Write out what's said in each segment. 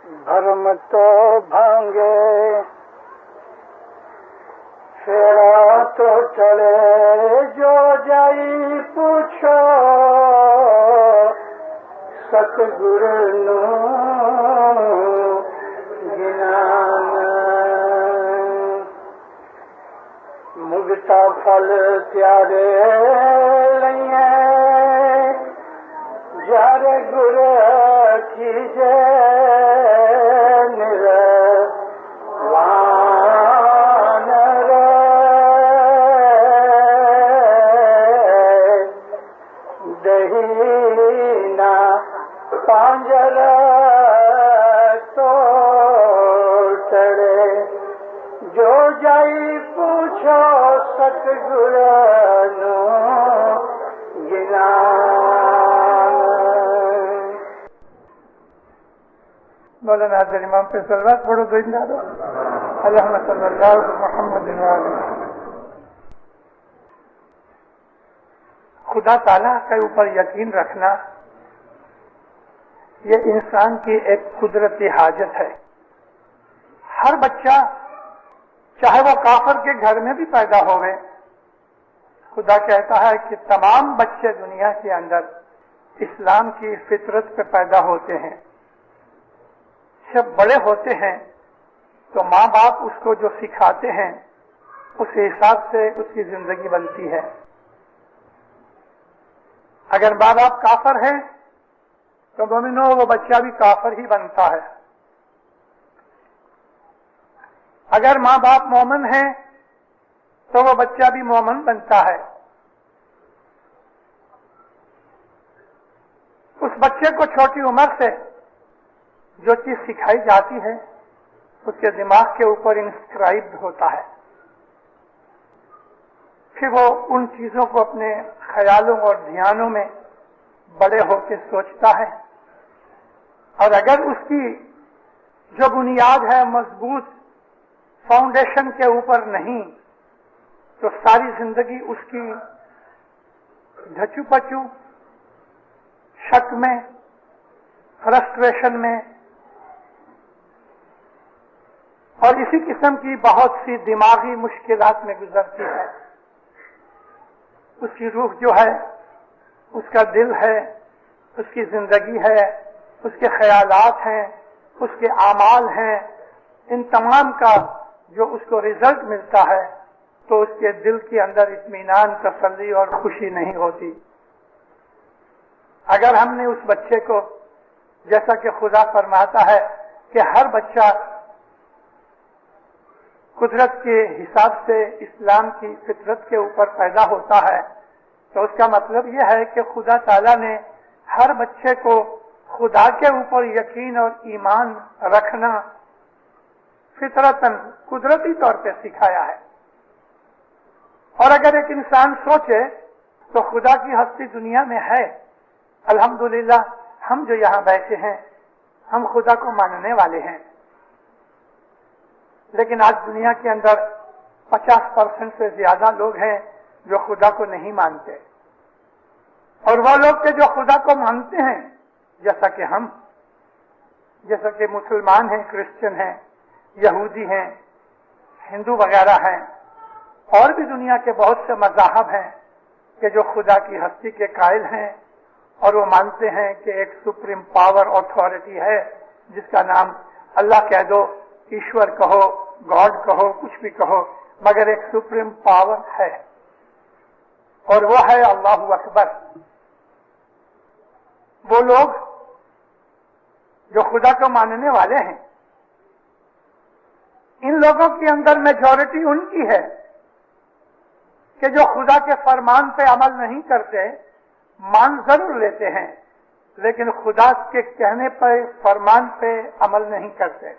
भरम तो भांगे फेरा तो चले जो जाई पूछो सतगुरु नु ज्ञान मुगता फल त्यारे लइए जार गुर की जय निर्वाण रे दहीना पांजर तो चढ़े जो जाई पूछो सतगुर नु ज्ञान। मौलाना हाजिर इमाम पे सलवात पढ़ो दो इंदारो अल्लाहुम्मा सल्लल्लाहु अलैहि मुहम्मदिन व आलिहि। खुदा ताला के ऊपर यकीन रखना ये इंसान की एक कुदरती हाजत है। हर बच्चा चाहे वो काफिर के घर में भी पैदा होवे, खुदा कहता है कि तमाम बच्चे दुनिया के अंदर इस्लाम की फितरत पे पैदा होते हैं। जब बड़े होते हैं तो माँ बाप उसको जो सिखाते हैं उस हिसाब से उसकी जिंदगी बनती है। अगर माँ बाप काफिर है तो मोमिनो वो बच्चा भी काफिर ही बनता है। अगर माँ बाप मोमिन है तो वो बच्चा भी मोमिन बनता है। उस बच्चे को छोटी उम्र से जो चीज सिखाई जाती है उसके दिमाग के ऊपर इंस्क्राइब्ड होता है, फिर वो उन चीजों को अपने ख्यालों और ध्यानों में बड़े होकर सोचता है। और अगर उसकी जो बुनियाद है मजबूत फाउंडेशन के ऊपर नहीं तो सारी जिंदगी उसकी ढचू-पचू, शक में, फ्रस्ट्रेशन में और इसी किस्म की बहुत सी दिमागी मुश्किलात में गुजरती है। उसकी रूह जो है, उसका दिल है, उसकी जिंदगी है, उसके ख्यालात हैं, उसके आमाल हैं, इन तमाम का जो उसको रिजल्ट मिलता है तो उसके दिल के अंदर इत्मीनान, तसल्ली और खुशी नहीं होती। अगर हमने उस बच्चे को, जैसा कि खुदा फरमाता है कि हर बच्चा कुदरत के हिसाब से इस्लाम की फितरत के ऊपर पैदा होता है, तो उसका मतलब यह है कि खुदा ताला ने हर बच्चे को खुदा के ऊपर यकीन और ईमान रखना फितरतन, कुदरती तौर पे सिखाया है। और अगर एक इंसान सोचे तो खुदा की हस्ती दुनिया में है। अल्हम्दुलिल्लाह हम जो यहाँ बैठे हैं हम खुदा को मानने वाले हैं, लेकिन आज दुनिया के अंदर 50% से ज्यादा लोग हैं जो खुदा को नहीं मानते। और वो लोग के जो खुदा को मानते हैं, जैसा कि हम, जैसा कि मुसलमान हैं, क्रिश्चियन हैं, यहूदी हैं, हिंदू वगैरह हैं, और भी दुनिया के बहुत से मज़ाहब हैं कि जो खुदा की हस्ती के कायल हैं और वो मानते हैं कि एक सुप्रीम पावर अथॉरिटी है जिसका नाम अल्लाह कह दो, ईश्वर कहो, गॉड कहो, कुछ भी कहो, मगर एक सुप्रीम पावर है और वो है अल्लाहु अकबर। वो लोग जो खुदा को मानने वाले हैं, इन लोगों के अंदर मेजॉरिटी उनकी है कि जो खुदा के फरमान पे अमल नहीं करते, मान जरूर लेते हैं लेकिन खुदा के कहने पर, फरमान पे अमल नहीं करते।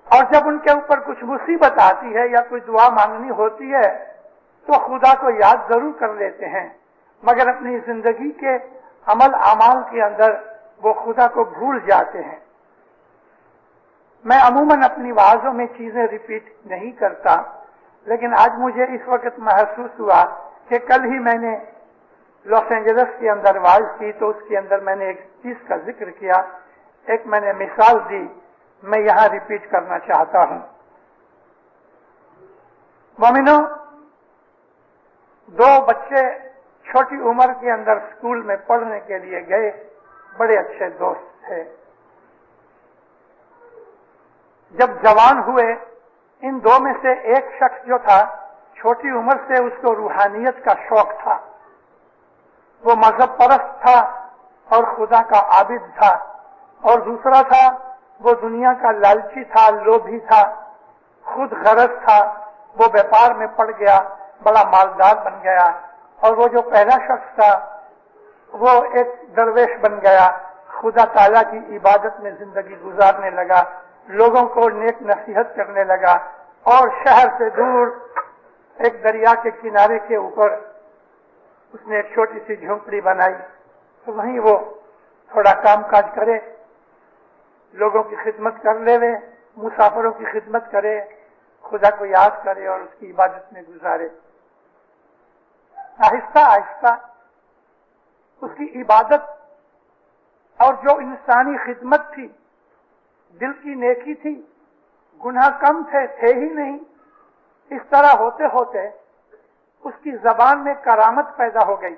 और जब उनके ऊपर कुछ मुसीबत आती है या कोई दुआ मांगनी होती है तो खुदा को याद जरूर कर लेते हैं, मगर अपनी जिंदगी के अमल अमाल के अंदर वो खुदा को भूल जाते हैं। मैं अमूमन अपनी वाज़ों में चीजें रिपीट नहीं करता, लेकिन आज मुझे इस वक्त महसूस हुआ कि कल ही मैंने लॉस एंजलिस के अंदर वाइज की तो उसके अंदर मैंने एक चीज का जिक्र किया, एक मैंने मिसाल दी, मैं यहां रिपीट करना चाहता हूं। मोमिनो, दो बच्चे छोटी उम्र के अंदर स्कूल में पढ़ने के लिए गए, बड़े अच्छे दोस्त थे। जब जवान हुए, इन दो में से एक शख्स जो था, छोटी उम्र से उसको रूहानियत का शौक था, वो मजहब परस्त था और खुदा का आबिद था, और दूसरा था वो दुनिया का लालची था, लोभी था, खुद गरज था, वो व्यापार में पड़ गया, बड़ा मालदार बन गया। और वो जो पहला शख्स था वो एक दरवेश बन गया, खुदा ताला की इबादत में जिंदगी गुजारने लगा, लोगों को नेक नसीहत करने लगा, और शहर से दूर एक दरिया के किनारे के ऊपर उसने एक छोटी सी झोंपड़ी बनाई, तो वहीं वो थोड़ा काम काज करे, लोगों की खिदमत कर ले, मुसाफिरों की खिदमत करे, खुदा को याद करे और उसकी इबादत में गुजारे। आहिस्ता आहिस्ता उसकी इबादत और जो इंसानी खिदमत थी, दिल की नेकी थी, गुनाह कम थे ही नहीं, इस तरह होते होते उसकी जबान में करामत पैदा हो गई।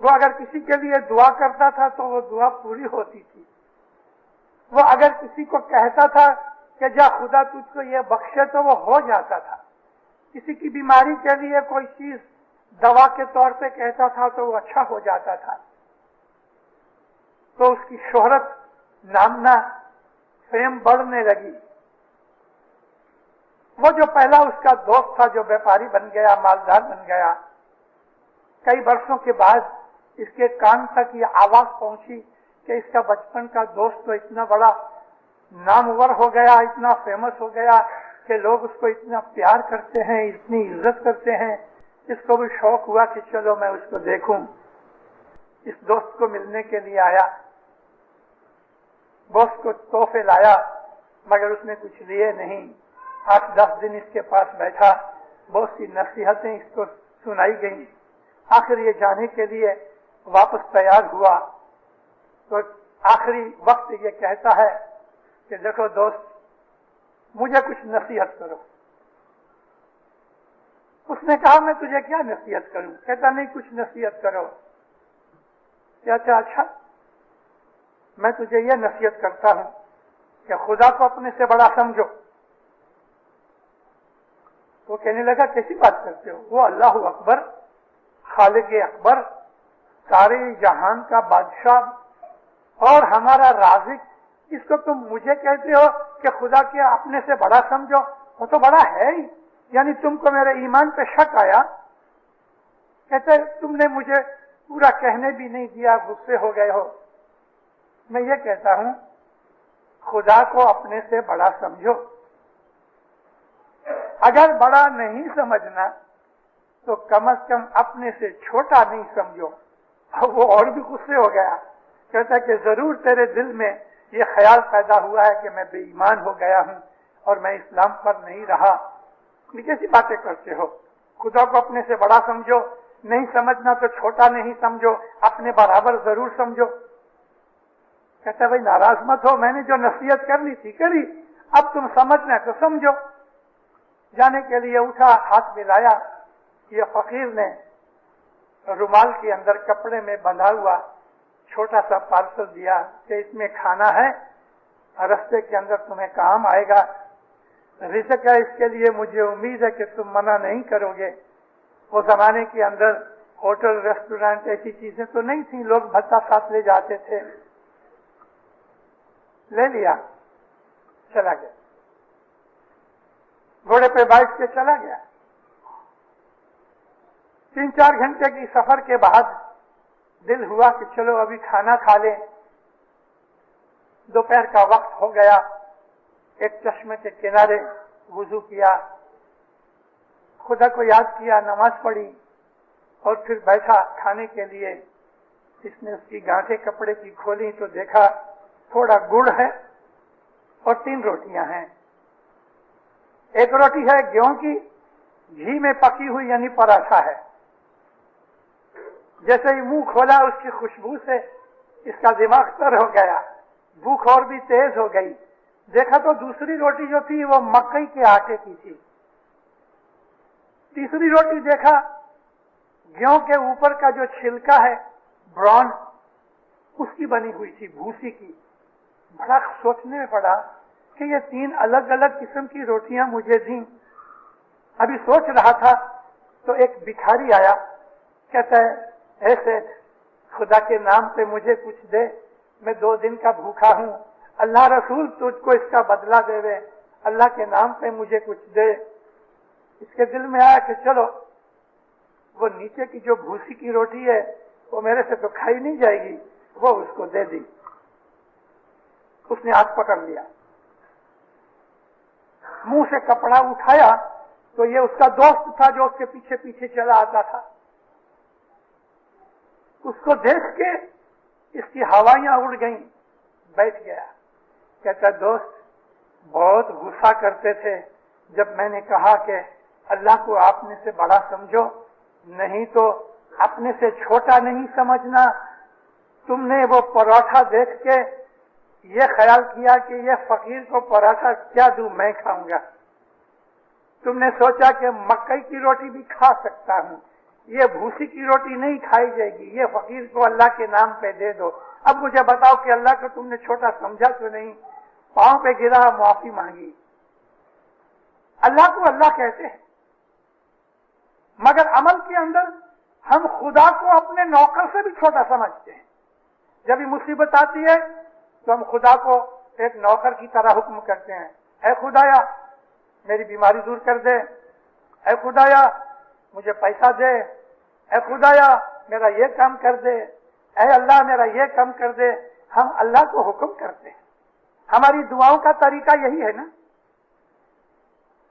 वो अगर किसी के लिए दुआ करता था तो वो दुआ पूरी होती थी। वो अगर किसी को कहता था कि जा खुदा तुझको ये बख्शे, तो वो हो जाता था। किसी की बीमारी के लिए कोई चीज दवा के तौर पे कहता था तो वो अच्छा हो जाता था। तो उसकी शोहरत, नामना, फेम बढ़ने लगी। वो जो पहला उसका दोस्त था, जो व्यापारी बन गया, मालदार बन गया, कई वर्षों के बाद इसके कान तक ये आवाज पहुंची कि इसका बचपन का दोस्त तो इतना बड़ा नामवर हो गया, इतना फेमस हो गया कि लोग उसको इतना प्यार करते हैं, इतनी इज्जत करते हैं। इसको भी शौक हुआ कि चलो मैं उसको देखूं। इस दोस्त को मिलने के लिए आया, दोस्त को तोहफे लाया, मगर उसने कुछ लिए नहीं। 8-10 दिन इसके पास बैठा, बहुत सी नसीहतें इसको सुनाई गई। आखिर ये जाने के लिए वापस तैयार हुआ तो आखिरी वक्त ये कहता है कि देखो दोस्त, मुझे कुछ नसीहत करो। उसने कहा मैं तुझे क्या नसीहत करूं? कहता नहीं, कुछ नसीहत करो। कहता अच्छा, मैं तुझे यह नसीहत करता हूं कि खुदा को अपने से बड़ा समझो। तो कहने लगा कैसी बात करते हो? वो अल्लाह अकबर, खालिक अकबर, सारे जहान का बादशाह और हमारा राज़िक, इसको तुम मुझे कहते हो कि खुदा के अपने से बड़ा समझो? वो तो बड़ा है ही। यानी तुमको मेरे ईमान पे शक आया? कहते तुमने मुझे पूरा कहने भी नहीं दिया, गुस्से हो गए हो। मैं ये कहता हूं, खुदा को अपने से बड़ा समझो। अगर बड़ा नहीं समझना तो कम से कम अपने से छोटा नहीं समझो। अब वो और भी गुस्से हो गया। कहता कि जरूर तेरे दिल में ये ख्याल पैदा हुआ है कि मैं बेईमान हो गया हूं और मैं इस्लाम पर नहीं रहा। कैसी बातें करते हो? खुदा को अपने से बड़ा समझो, नहीं समझना तो छोटा नहीं समझो, अपने बराबर जरूर समझो। कहता भाई नाराज मत हो, मैंने जो नसीहत करनी थी करी, अब तुम समझना तो समझो। जाने के लिए उठा, हाथ मिलाया। ये फकीर ने रुमाल के अंदर कपड़े में बंधा हुआ छोटा सा पार्सल दिया कि इसमें खाना है, रास्ते के अंदर तुम्हें काम आएगा, रिज़्क है, इसके लिए मुझे उम्मीद है कि तुम मना नहीं करोगे। वो जमाने के अंदर होटल, रेस्टोरेंट ऐसी चीजें तो नहीं थी, लोग भत्ता साथ ले जाते थे। ले लिया, चला गया, घोड़े पे बैठ के चला गया। 3-4 घंटे की सफर के बाद दिल हुआ कि चलो अभी खाना खा ले। दोपहर का वक्त हो गया। एक चश्मे के किनारे वुजू किया, खुदा को याद किया, नमाज पढ़ी और फिर बैठा खाने के लिए। इसने उसकी गांठें कपड़े की खोली तो देखा थोड़ा गुड़ है और 3 रोटियां हैं। एक रोटी है गेहूं की, घी में पकी हुई यानी पराठा है, جیسے ہی منہ کھولا اس کی خوشبو سے اس کا دماغ تر ہو گیا، بھوک اور بھی تیز ہو گئی. دیکھا تو دوسری روٹی جو تھی وہ مکئی کے آٹے کی تھی. تیسری روٹی دیکھا گیہوں کے اوپر کا جو چھلکا ہے براؤن، اس کی بنی ہوئی تھی، بھوسی کی. بڑا سوچنے میں پڑا کہ یہ 3 الگ الگ قسم کی روٹیاں مجھے دیں. ابھی سوچ رہا تھا تو ایک بھکاری آیا، کہتا ہے ایسے خدا کے نام پہ مجھے کچھ دے، میں 2 دن کا بھوکا ہوں، اللہ رسول تجھ کو اس کا بدلہ دے دے، اللہ کے نام پہ مجھے کچھ دے. اس کے دل میں آیا کہ چلو وہ نیچے کی جو بھوسی کی روٹی ہے وہ میرے سے تو کھائی نہیں جائے گی، وہ اس کو دے دی. اس نے ہاتھ پکڑ لیا، منہ سے کپڑا اٹھایا تو یہ اس کا دوست تھا جو اس کے پیچھے پیچھے چلا آتا تھا. اس کو دیکھ کے اس کی ہوائیاں اڑ گئیں، بیٹھ گیا. کہتا دوست بہت غصہ کرتے تھے جب میں نے کہا کہ اللہ کو اپنے سے بڑا سمجھو، نہیں تو اپنے سے چھوٹا نہیں سمجھنا. تم نے وہ پراٹھا دیکھ کے یہ خیال کیا کہ یہ فقیر کو پراٹھا کیا دوں، میں کھاؤں گا. تم نے سوچا کہ مکئی کی روٹی بھی کھا سکتا ہوں، یہ بھوسی کی روٹی نہیں کھائی جائے گی، یہ فقیر کو اللہ کے نام پہ دے دو. اب مجھے بتاؤ کہ اللہ کو تم نے چھوٹا سمجھا تو نہیں؟ پاؤں پہ گرا، معافی مانگی. اللہ کو اللہ کہتے ہیں، مگر عمل کے اندر ہم خدا کو اپنے نوکر سے بھی چھوٹا سمجھتے ہیں. جب یہ مصیبت آتی ہے تو ہم خدا کو ایک نوکر کی طرح حکم کرتے ہیں، اے خدایا میری بیماری دور کر دے، اے خدایا مجھے پیسہ دے، اے خدایا میرا یہ کام کر دے، اے اللہ میرا یہ کام کر دے. ہم اللہ کو حکم کرتے ہیں. ہماری دعاؤں کا طریقہ یہی ہے نا.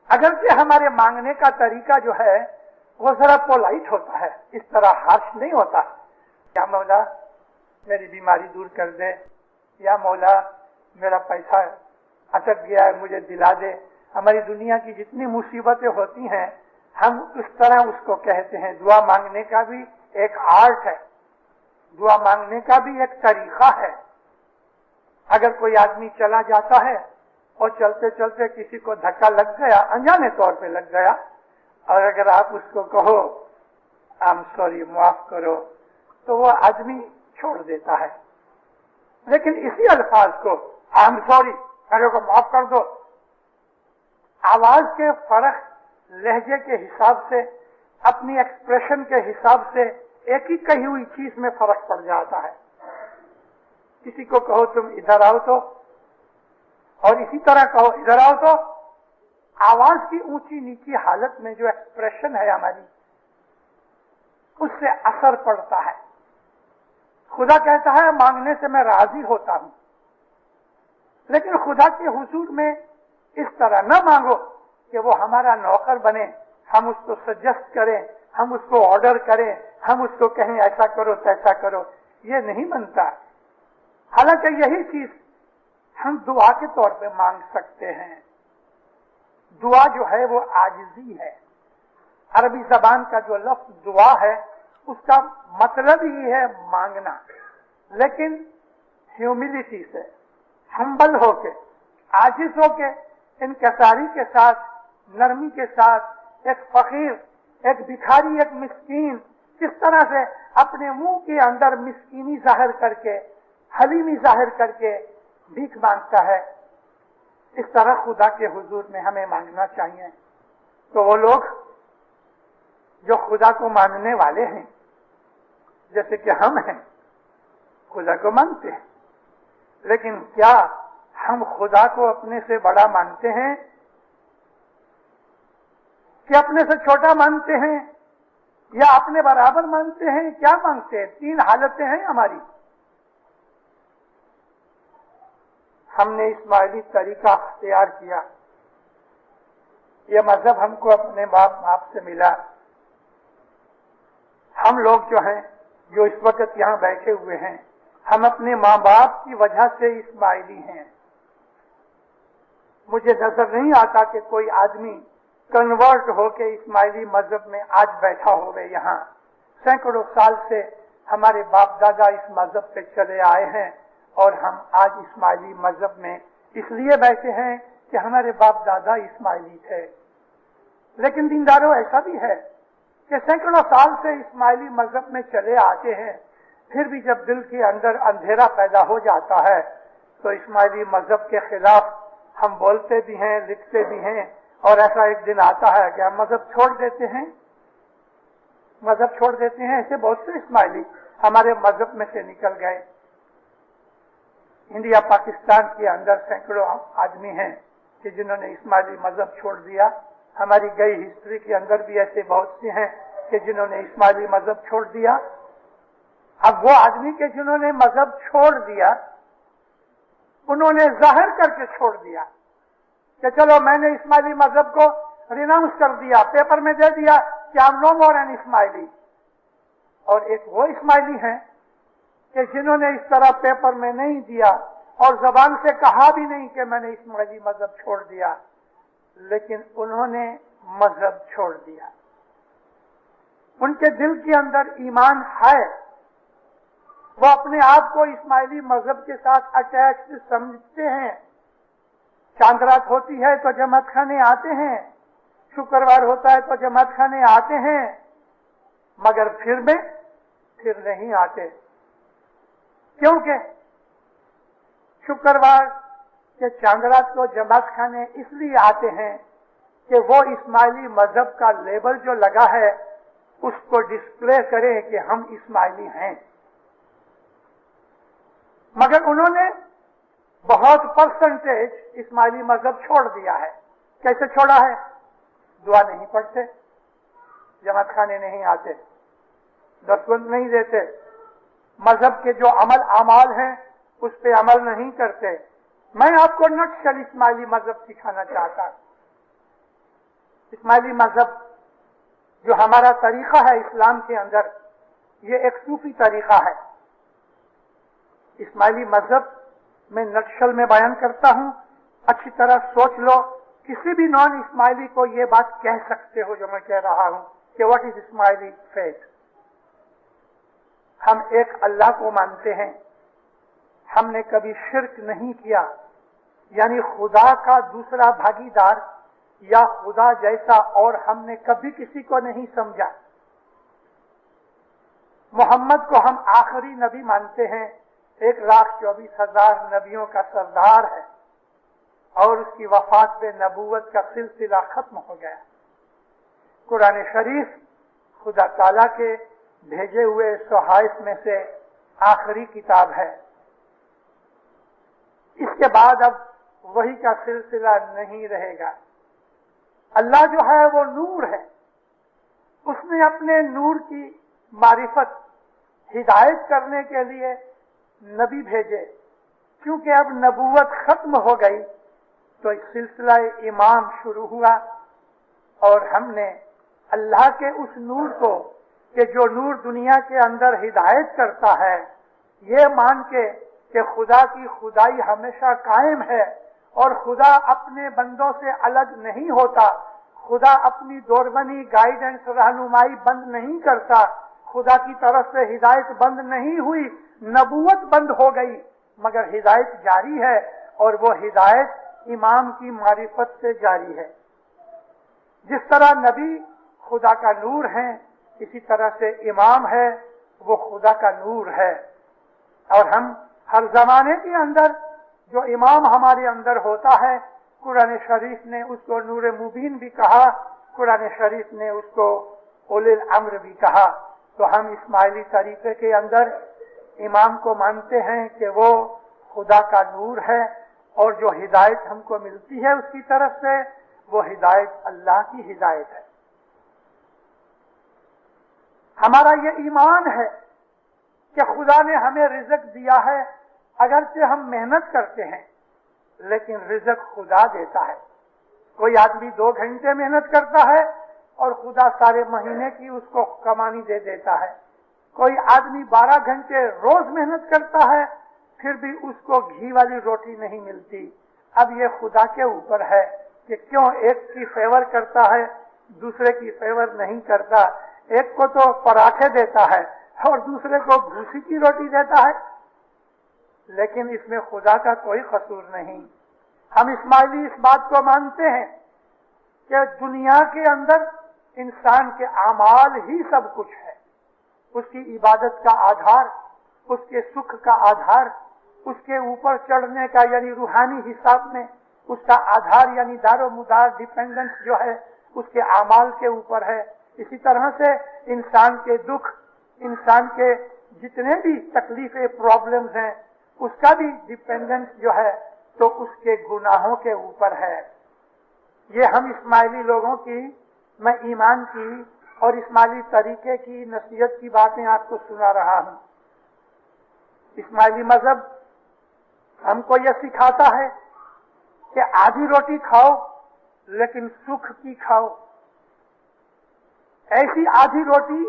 اگرچہ ہمارے مانگنے کا طریقہ جو ہے وہ ذرا پولائٹ ہوتا ہے، اس طرح ہارش نہیں ہوتا. یا مولا میری بیماری دور کر دے، یا مولا میرا پیسہ اٹک گیا ہے مجھے دلا دے. ہماری دنیا کی جتنی مصیبتیں ہوتی ہیں ہم اس طرح اس کو کہتے ہیں. دعا مانگنے کا بھی ایک آرٹ ہے، دعا مانگنے کا بھی ایک طریقہ ہے. اگر کوئی آدمی چلا جاتا ہے اور چلتے چلتے کسی کو دھکا لگ گیا، انجانے طور پہ لگ گیا، اور اگر آپ اس کو کہو آئی ایم سوری، معاف کرو، تو وہ آدمی چھوڑ دیتا ہے. لیکن اسی الفاظ کو آئی ایم سوری، میرے کو معاف کر دو، آواز کے فرق، لہجے کے حساب سے، اپنی ایکسپریشن کے حساب سے ایک ہی کہی ہوئی چیز میں فرق پڑ جاتا ہے. کسی کو کہو تم ادھر آؤ تو، اور اسی طرح کہو ادھر آؤ تو، آواز کی اونچی نیچی حالت میں جو ایکسپریشن ہے ہماری، اس سے اثر پڑتا ہے. خدا کہتا ہے مانگنے سے میں راضی ہوتا ہوں، لیکن خدا کے حضور میں اس طرح نہ مانگو کہ وہ ہمارا نوکر بنے، ہم اس کو سجیسٹ کریں، ہم اس کو آرڈر کریں، ہم اس کو کہیں ایسا کرو تیسا کرو. یہ نہیں بنتا. حالانکہ یہی چیز ہم دعا کے طور پہ مانگ سکتے ہیں. دعا جو ہے وہ عاجزی ہے. عربی زبان کا جو لفظ دعا ہے اس کا مطلب ہی ہے مانگنا، لیکن ہیوملٹی سے، ہمبل ہو کے، عاجز ہو کے، انکساری کے ساتھ، نرمی کے ساتھ. ایک فقیر، ایک بھکاری، ایک مسکین کس طرح سے اپنے منہ کے اندر مسکینی ظاہر کر کے، حلیمی ظاہر کر کے بھیک مانگتا ہے، اس طرح خدا کے حضور میں ہمیں مانگنا چاہیے. تو وہ لوگ جو خدا کو ماننے والے ہیں، جیسے کہ ہم ہیں، خدا کو مانتے ہیں، لیکن کیا ہم خدا کو اپنے سے بڑا مانتے ہیں کہ اپنے سے چھوٹا مانتے ہیں، یا اپنے برابر مانتے ہیں؟ کیا مانگتے ہیں؟ 3 حالتیں ہیں ہماری. ہم نے اسماعیلی طریقہ اختیار کیا. یہ مذہب ہم کو اپنے باپ سے ملا. ہم لوگ جو ہیں، جو اس وقت یہاں بیٹھے ہوئے ہیں، ہم اپنے ماں باپ کی وجہ سے اسماعیلی ہیں. مجھے نظر نہیں آتا کہ کوئی آدمی کنورٹ ہو کے اسماعیلی مذہب میں آج بیٹھا ہوئے یہاں. सैकड़ों साल से हमारे बाप दादा इस मजहब पे चले आए हैं और हम आज इस्माइली मजहब में इसलिए बैठे हैं कि हमारे बाप दादा इस्माइली थे। लेकिन दीनदारों, ऐसा भी है कि सैकड़ों साल से इस्माइली मजहब में चले आते हैं, फिर भी जब दिल के अंदर अंधेरा पैदा हो जाता है तो इस्माइली मजहब के खिलाफ हम बोलते भी हैं, लिखते भी हैं, और ऐसा एक दिन आता है कि हम मजहब छोड़ देते हैं। ऐसे बहुत से इस्माइली हमारे मजहब में से निकल गए। इंडिया पाकिस्तान के अंदर सैकड़ों आदमी हैं कि जिन्होंने इस्माइली मजहब छोड़ दिया। हमारी गई हिस्ट्री के अंदर भी ऐसे बहुत से हैं कि जिन्होंने इस्माइली मजहब छोड़ दिया। अब वो आदमी के जिन्होंने मजहब छोड़ दिया, उन्होंने जाहिर करके छोड़ दिया कि चलो मैंने इस्माइली मजहब को रिनाउंस कर दिया, पेपर में दे दिया कि I am no more an Ismaili. और एक वो इस्माइली हैं कि जिन्होंने इस तरह पेपर में नहीं दिया और जबान से कहा भी नहीं कि मैंने इस्माइली मजहब छोड़ दिया, लेकिन उन्होंने मजहब छोड़ दिया। उनके दिल के अंदर ईमान है, वो अपने आप को इस्माइली मजहब के साथ अटैच्ड समझते हैं। चांद रात होती है तो जमात खाने आते हैं, शुक्रवार होता है तो जमात खाने आते हैं, मगर फिर नहीं आते। क्योंकि शुक्रवार के चांद रात को जमात खाने इसलिए आते हैं कि वो इस्माइली मजहब का लेबल जो लगा है उसको डिस्प्ले करें कि हम इस्माइली हैं। मगर उन्होंने बहुत परसेंटेज इस्माइली मजहब छोड़ दिया है। कैसे छोड़ा है? दुआ नहीं पढ़ते, जमात खाने नहीं आते, दस्तबंद नहीं देते, मजहब के जो अमाल हैं उस पे अमल नहीं करते। मैं आपको नक्शल इस्माइली मजहब सिखाना चाहता हूं। इस्माइली मजहब जो हमारा तरीका है इस्लाम के अंदर, ये एक सूफी तरीका है। इस्माइली मजहब मैं नक्शल में बयान करता हूं, अच्छी तरह सोच लो। किसी भी नॉन इस्माइली को ये बात कह सकते हो जो मैं कह रहा हूं कि व्हाट इज इस्माइली फेथ। हम एक अल्लाह को मानते हैं, हमने कभी शिर्क नहीं किया, यानी खुदा का दूसरा भागीदार या खुदा जैसा और हमने कभी किसी को नहीं समझा। मोहम्मद को हम आखिरी नबी मानते हैं, 1,24,000 नबियों का सरदार है और उसकी वफात पे नबूवत का सिलसिला खत्म हो गया। कुरान शरीफ खुदा ताला के भेजे हुए सहाइफ में से आखिरी किताब है। इसके बाद अब वही का सिलसिला नहीं रहेगा। अल्लाह जो है वो नूर है, उसने अपने नूर की मारिफत हिदायत करने के लिए नबी भेजे। क्योंकि अब नबूवत खत्म हो गई तो इस सिलसिला इमाम शुरू हुआ और हमने अल्लाह के उस नूर को कि जो नूर दुनिया के अंदर हिदायत करता है, ये मान के कि खुदा की खुदाई हमेशा कायम है और खुदा अपने बंदों से अलग नहीं होता, खुदा अपनी दोरबनी गाइडेंस रहनुमाई बंद नहीं करता, खुदा की तरफ से हिदायत बंद नहीं हुई, नबूवत बंद हो गई मगर हिदायत जारी है और वो हिदायत इमाम की मारिफत से जारी है। जिस तरह नबी खुदा का नूर है, इसी तरह से इमाम है वो खुदा का नूर है। और हम हर जमाने के अंदर जो इमाम हमारे अंदर होता है, कुरान शरीफ ने उसको नूर मुबीन भी कहा, कुरान शरीफ ने उसको उलिल अम्र भी कहा। तो हम इस्माइली तरीके के अंदर इमाम को मानते हैं कि वो खुदा का नूर है और जो हिदायत हमको मिलती है उसकी तरफ से वो हिदायत अल्लाह की हिदायत है। हमारा ये ईमान है कि खुदा ने हमें रिज़्क दिया है, अगरचे हम मेहनत करते हैं लेकिन रिज़्क खुदा देता है। कोई आदमी 2 घंटे मेहनत करता है और खुदा सारे महीने की उसको कमानी दे देता है। कोई आदमी 12 घंटे रोज मेहनत करता है फिर भी उसको घी वाली रोटी नहीं मिलती। अब ये खुदा के ऊपर है कि क्यों एक की फेवर करता है दूसरे की फेवर नहीं करता। एक को तो पराठे देता है और दूसरे को भूसी की रोटी देता है, लेकिन इसमें खुदा का कोई कसूर नहीं। हम इस्माइली इस बात को मानते हैं कि दुनिया के अंदर इंसान के आमाल ही सब कुछ है। उसकी इबादत का आधार, उसके सुख का आधार, उसके ऊपर चढ़ने का यानी रूहानी हिसाब में उसका आधार यानी दारो मुदार डिपेंडेंस जो है उसके आमाल के ऊपर है। इसी तरह से इंसान के दुख, इंसान के जितने भी तकलीफें, प्रॉब्लम्स हैं, उसका भी डिपेंडेंस जो है तो उसके गुनाहों के ऊपर है। ये हम इस्माइली लोगों की, मैं ईमान की और इस्माइली तरीके की नसीहत की बातें आपको सुना रहा हूं। इस्माइली मजहब हमको यह सिखाता है कि आधी रोटी खाओ लेकिन सुख की खाओ। ऐसी आधी रोटी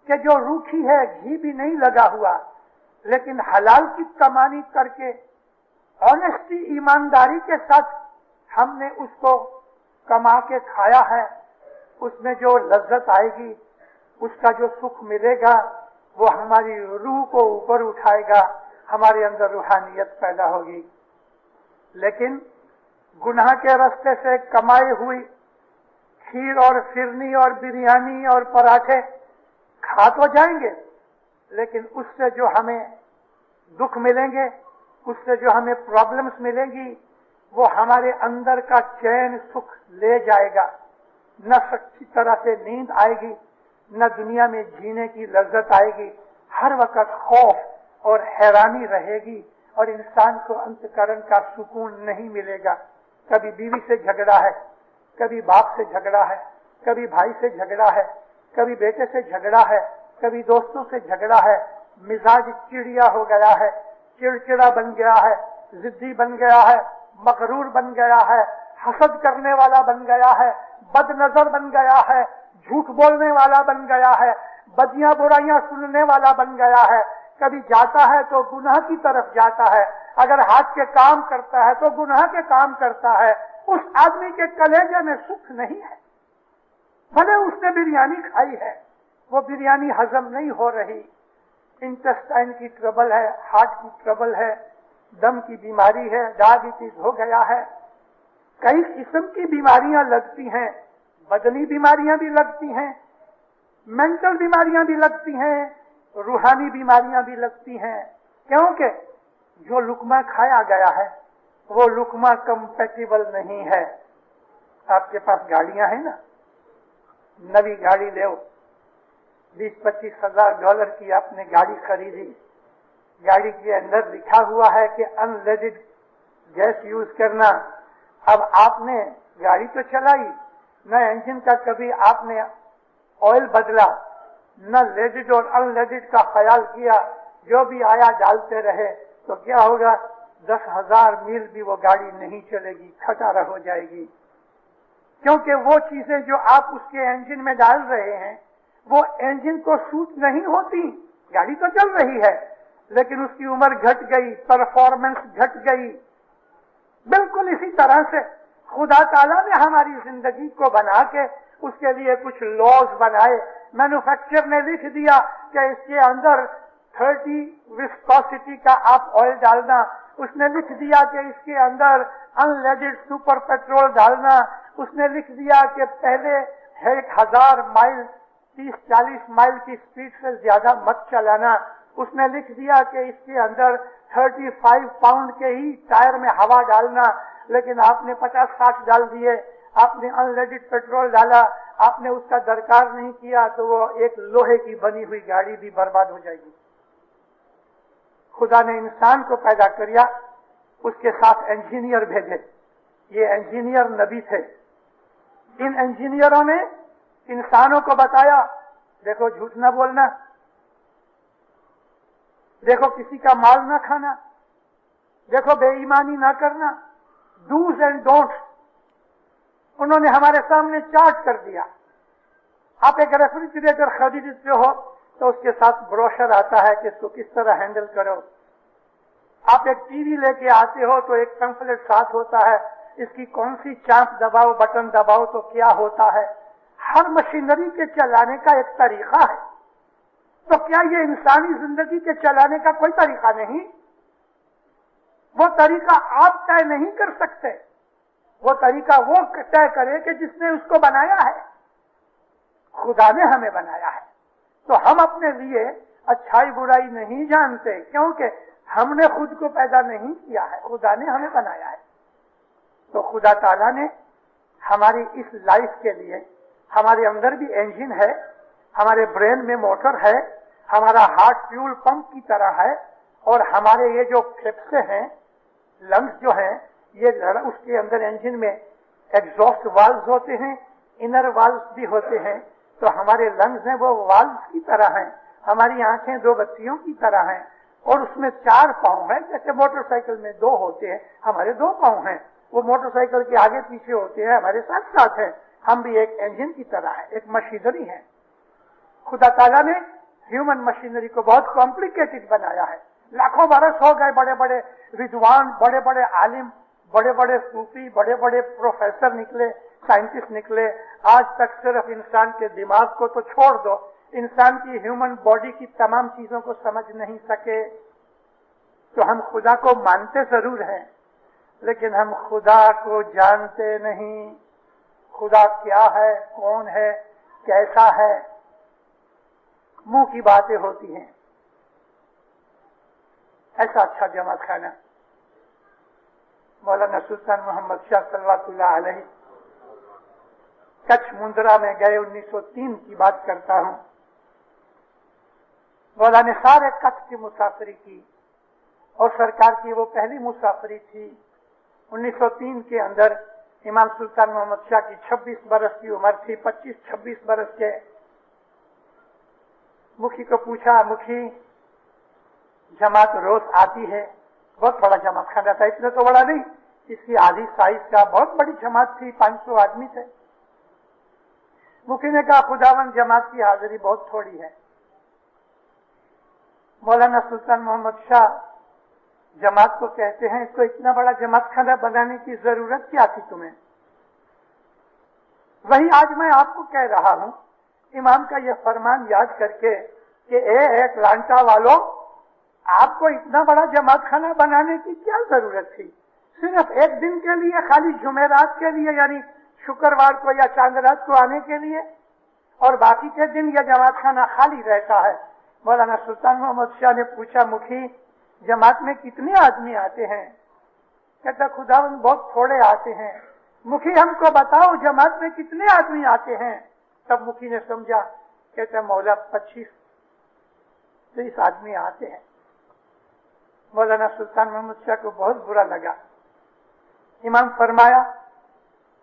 कि जो रूखी है, घी भी नहीं लगा हुआ, लेकिन हलाल की कमानी करके ऑनेस्टी, ईमानदारी के साथ हमने उसको कमा के खाया है। उसमें जो लज्जत आएगी, उसका जो सुख मिलेगा, वो हमारी रूह को ऊपर उठाएगा, हमारे अंदर रूहानियत पैदा होगी। लेकिन गुनाह के रास्ते से कमाई हुई खीर और फिरनी और बिरयानी और पराठे खा तो जाएंगे, लेकिन उससे जो हमें दुख मिलेंगे, उससे जो हमें प्रॉब्लम्स मिलेंगी, वो हमारे अंदर का चैन सुख ले जाएगा। न सच्ची तरह से नींद आएगी, न दुनिया में जीने की लज्जत आएगी। हर वक्त खौफ और हैरानी रहेगी और इंसान को अंतकरण का सुकून नहीं मिलेगा। कभी बीवी से झगड़ा है, कभी बाप से झगड़ा है, कभी भाई से झगड़ा है, कभी बेटे से झगड़ा है, कभी दोस्तों से झगड़ा है। मिजाज चिड़िया हो गया है, चिड़चिड़ा बन गया है, जिद्दी बन गया है, मगरूर बन गया है, हसद करने वाला बन गया है, बदनजर बन गया है, झूठ बोलने वाला बन गया है, बदियां बुराइयां सुनने वाला बन गया है। कभी जाता है तो गुनाह की तरफ जाता है, अगर हाथ के काम करता है तो गुनाह के काम करता है। उस आदमी के कलेजे में सुख नहीं है। भले उसने बिरयानी खाई है, वो बिरयानी हजम नहीं हो रही, इंटेस्टाइन की ट्रबल है, हार्ट की ट्रबल है, दम की बीमारी है, डायबिटीज हो गया है, कई किस्म की बीमारियां लगती हैं, बदनी बीमारियां भी लगती हैं, मेंटल बीमारियां भी लगती हैं, रूहानी बीमारियां भी लगती हैं। क्योंकि जो लुकमा खाया गया है वो लुकमा कंपैटिबल नहीं है। आपके पास गाड़ियां हैं ना, नवी गाड़ी ले, 20-25 हजार डॉलर की आपने गाड़ी खरीदी, गाड़ी के अंदर लिखा हुआ है कि अनलेडेड गैस यूज करना। अब आपने गाड़ी तो चलाई, न इंजन का कभी आपने ऑयल बदला, न लेडेड और अनलेडेड का ख्याल किया, जो भी आया डालते रहे, तो क्या होगा, 10,000 मील भी वो गाड़ी नहीं चलेगी, खटारा हो जाएगी। क्योंकि वो चीजें जो आप उसके इंजन में डाल रहे हैं वो इंजन को सूट नहीं होती। गाड़ी तो चल रही है लेकिन उसकी उम्र घट गई, परफॉर्मेंस घट गई। बिल्कुल इसी तरह से खुदा ताला ने हमारी जिंदगी को बना के उसके लिए कुछ लॉज बनाए। मैन्युफैक्चर ने लिख दिया कि इसके अंदर 30 विस्कोसिटी का आप ऑयल डालना, उसने लिख दिया कि इसके अंदर अनलेडेड सुपर पेट्रोल डालना, उसने लिख दिया कि पहले 1000 माइल 30-40 माइल की स्पीड से ज्यादा मत चलाना, उसने लिख दिया कि इसके अंदर 35 पाउंड के ही टायर में हवा डालना, लेकिन आपने 50-60 डाल दिए, आपने अनलेडेड पेट्रोल डाला, आपने उसका दरकार नहीं किया, तो वो एक लोहे की बनी हुई गाड़ी भी बर्बाद हो जाएगी। खुदा ने इंसान को पैदा किया, उसके साथ इंजीनियर भेजे। ये इंजीनियर नबी थे। इन इंजीनियरों ने इंसानों को बताया, देखो झूठ न बोलना, देखो किसी का माल न खाना, देखो बेईमानी न करना, डूज एंड डोंट्स उन्होंने हमारे सामने चार्ट कर दिया। आप एक रेफ्रिजरेटर खरीदते हो तो उसके साथ ब्रोशर आता है कि इसको किस तरह हैंडल करो। आप एक टीवी लेके आते हो तो एक पैम्फलेट साथ होता है, इसकी कौन सी चांप दबाओ, बटन दबाओ तो क्या होता है। हर मशीनरी के चलाने का एक तरीका है, तो क्या ये इंसानी जिंदगी के चलाने का कोई तरीका नहीं? वो तरीका आप तय नहीं कर सकते, वो तरीका वो तय करे कि जिसने उसको बनाया है। खुदा ने हमें बनाया है, तो हम अपने लिए अच्छाई बुराई नहीं जानते, क्योंकि हमने खुद को पैदा नहीं किया है, खुदा ने हमें बनाया है। तो खुदा ताला ने हमारी इस लाइफ के लिए, हमारे अंदर भी इंजन है, हमारे ब्रेन में मोटर है, हमारा हार्ट फ्यूल पंप की तरह है, और हमारे ये जो फेफड़े हैं, लंग्स जो हैं, ये उसके अंदर इंजन में एग्जॉस्ट वाल्व्स होते हैं, इनर वाल्व्स भी होते हैं। तो हमारे लंग्स हैं वो वाल्व्स की तरह हैं, हमारी आंखें दो बत्तियों की तरह हैं, और उसमें 4 पांव हैं। जैसे मोटरसाइकिल में 2 होते हैं, हमारे 2 पांव हैं। वो मोटरसाइकिल के आगे पीछे होते हैं, हमारे साथ साथ हैं। हम भी एक इंजन की तरह है, एक मशीनरी है। खुदा ताला ने ह्यूमन मशीनरी को बहुत कॉम्प्लिकेटेड बनाया है। लाखों बरस हो गए, बड़े बड़े विद्वान, बड़े बड़े आलिम, बड़े बड़े सूफी, बड़े बड़े प्रोफेसर निकले, साइंटिस्ट निकले। आज तक सिर्फ इंसान के दिमाग को तो छोड़ दो, इंसान की ह्यूमन बॉडी की तमाम चीजों को समझ नहीं सके। तो हम खुदा को मानते जरूर हैं, लेकिन हम खुदा को जानते नहीं। खुदा क्या है, कौन है, कैसा है, मुंह की बातें होती हैं। ऐसा अच्छा जमात खाना मौलाना सुल्तान मोहम्मद शाह सल्लल्लाहु अलैहि कच्छ मुंद्रा में गए 1903 की बात करता हूं। मौला ने सारे कच्छ की मुसाफरी की, और सरकार की वो पहली मुसाफरी थी। 1903 के अंदर इमाम सुल्तान मोहम्मद शाह की 26 बरस की उम्र थी। 25-26 बरस के मुखी को पूछा, मुखी जमात रोज आती है? बहुत बड़ा जमात खाना था, इतना तो बड़ा नहीं, इसकी आधी साइज का बहुत बड़ी जमात थी, 500 आदमी थे। मुखी ने कहा, खुदावन जमात की हाजिरी बहुत थोड़ी है। मौलाना सुल्तान मोहम्मद शाह जमात को कहते हैं, तो इतना बड़ा जमात खाना बनाने की जरूरत क्या थी तुम्हें? वही आज मैं आपको कह रहा हूं, इमाम का यह फरमान याद करके कि एक लांटा वालों, आपको इतना बड़ा जमात खाना बनाने की क्या जरूरत थी? सिर्फ एक दिन के लिए, खाली जुमेरात के लिए, यानी शुक्रवार को या चांद रात को आने के लिए, और बाकी के दिन यह जमात खाना खाली रहता है। मौलाना सुल्तान मोहम्मद शाह ने पूछा, मुखी जमात में कितने आदमी आते हैं? कहता, खुदावंद बहुत थोड़े आते हैं। मुखी हमको बताओ जमात में कितने आदमी आते हैं? तब मुखी ने समझा, कहता मौला 25-30 आदमी आते हैं। मौलाना सुल्तान मोहम्मद शाह को बहुत बुरा लगा। इमाम फरमाया,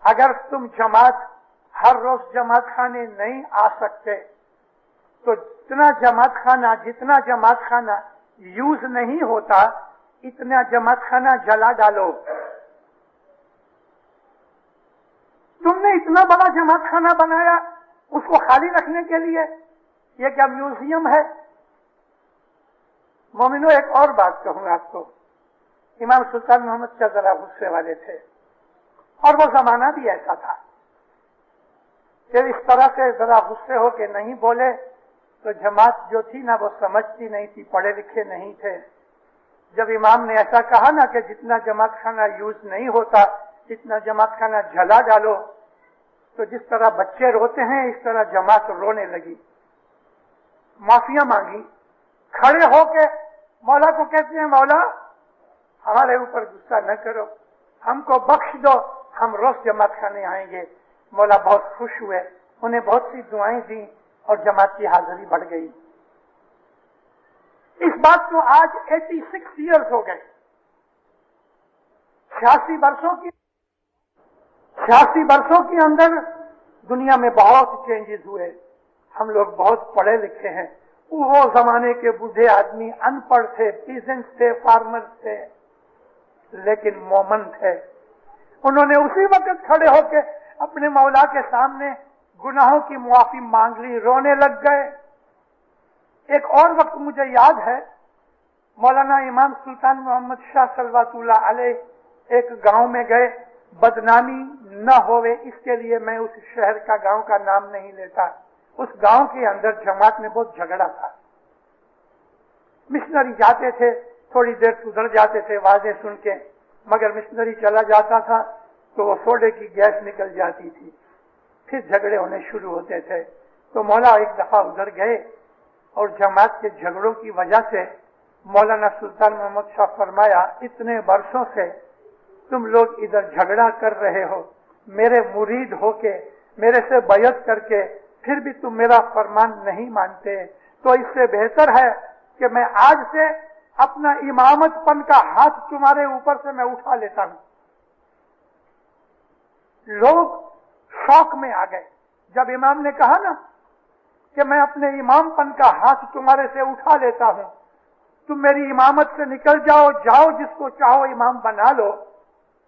अगर तुम जमात हर रोज जमात खाने नहीं आ सकते, तो जितना जमात खाना यूज नहीं होता, इतना जमात खाना जला डालो। तुमने इतना बड़ा जमात खाना बनाया, उसको खाली रखने के लिए? ये क्या म्यूजियम है? मोमिनो, एक और बात कहूं आपको। इमाम सुल्तान मोहम्मद शाह जरा गुस्से वाले थे, और वो जमाना भी ऐसा था कि इस तरह से जरा गुस्से हो के नहीं बोले तो जमात जो थी ना, वो समझती नहीं थी, पढ़े लिखे नहीं थे। जब इमाम ने ऐसा कहा ना कि जितना जमात खाना यूज नहीं होता, जितना जमात खाना जला डालो, तो जिस तरह बच्चे रोते हैं, इस तरह जमात रोने लगी, माफिया मांगी, खड़े होके मौला को कहते हैं, मौला हमारे ऊपर गुस्सा न करो, हमको बख्श दो, हम रोज जमात खाने आएंगे। मौला बहुत खुश हुए, उन्हें बहुत सी दुआएं दी, और जमात की हाजिरी बढ़ गई। इस बात को आज 86 ईयर्स हो गए। 86 वर्षों के अंदर दुनिया में बहुत चेंजेस हुए। हम लोग बहुत पढ़े लिखे हैं। वो जमाने के बूढ़े आदमी अनपढ़ थे, पीजेंट्स थे, फार्मर्स थे, लेकिन मोमन थे। उन्होंने उसी वक्त खड़े होकर अपने मौला के सामने गुनाहों की मुआफी मांग ली, रोने लग गए। एक और वक्त मुझे याद है, मौलाना इमाम सुल्तान मोहम्मद शाह सल्लल्लाहु अलैहि एक गांव में गए, बदनामी न होवे इसके लिए मैं उस शहर का गांव का नाम नहीं लेता। उस गांव के अंदर जमात में बहुत झगड़ा था। मिशनरी जाते थे, थोड़ी देर सुधर जाते थे वाजें सुन के, मगर मिशनरी चला जाता था तो वो सोडे की गैस निकल जाती थी, फिर झगड़े होने शुरू होते थे। तो मौला एक दफा उधर गए और जमात के झगड़ों की वजह से मौलाना सुल्तान मोहम्मद शाह फरमाया, इतने वर्षों से तुम लोग इधर झगड़ा कर रहे हो, मेरे मुरीद होके मेरे से बैयत करके फिर भी तुम मेरा फरमान नहीं मानते, तो इससे बेहतर है कि मैं आज से अपना इमामतपन का हाथ तुम्हारे ऊपर से मैं उठा लेता हूं। लोग शौक में आ गए जब इमाम ने कहा ना कि मैं अपने इमामपन का हाथ तुम्हारे से उठा लेता हूं, तुम मेरी इमामत से निकल जाओ, जाओ जिसको चाहो इमाम बना लो।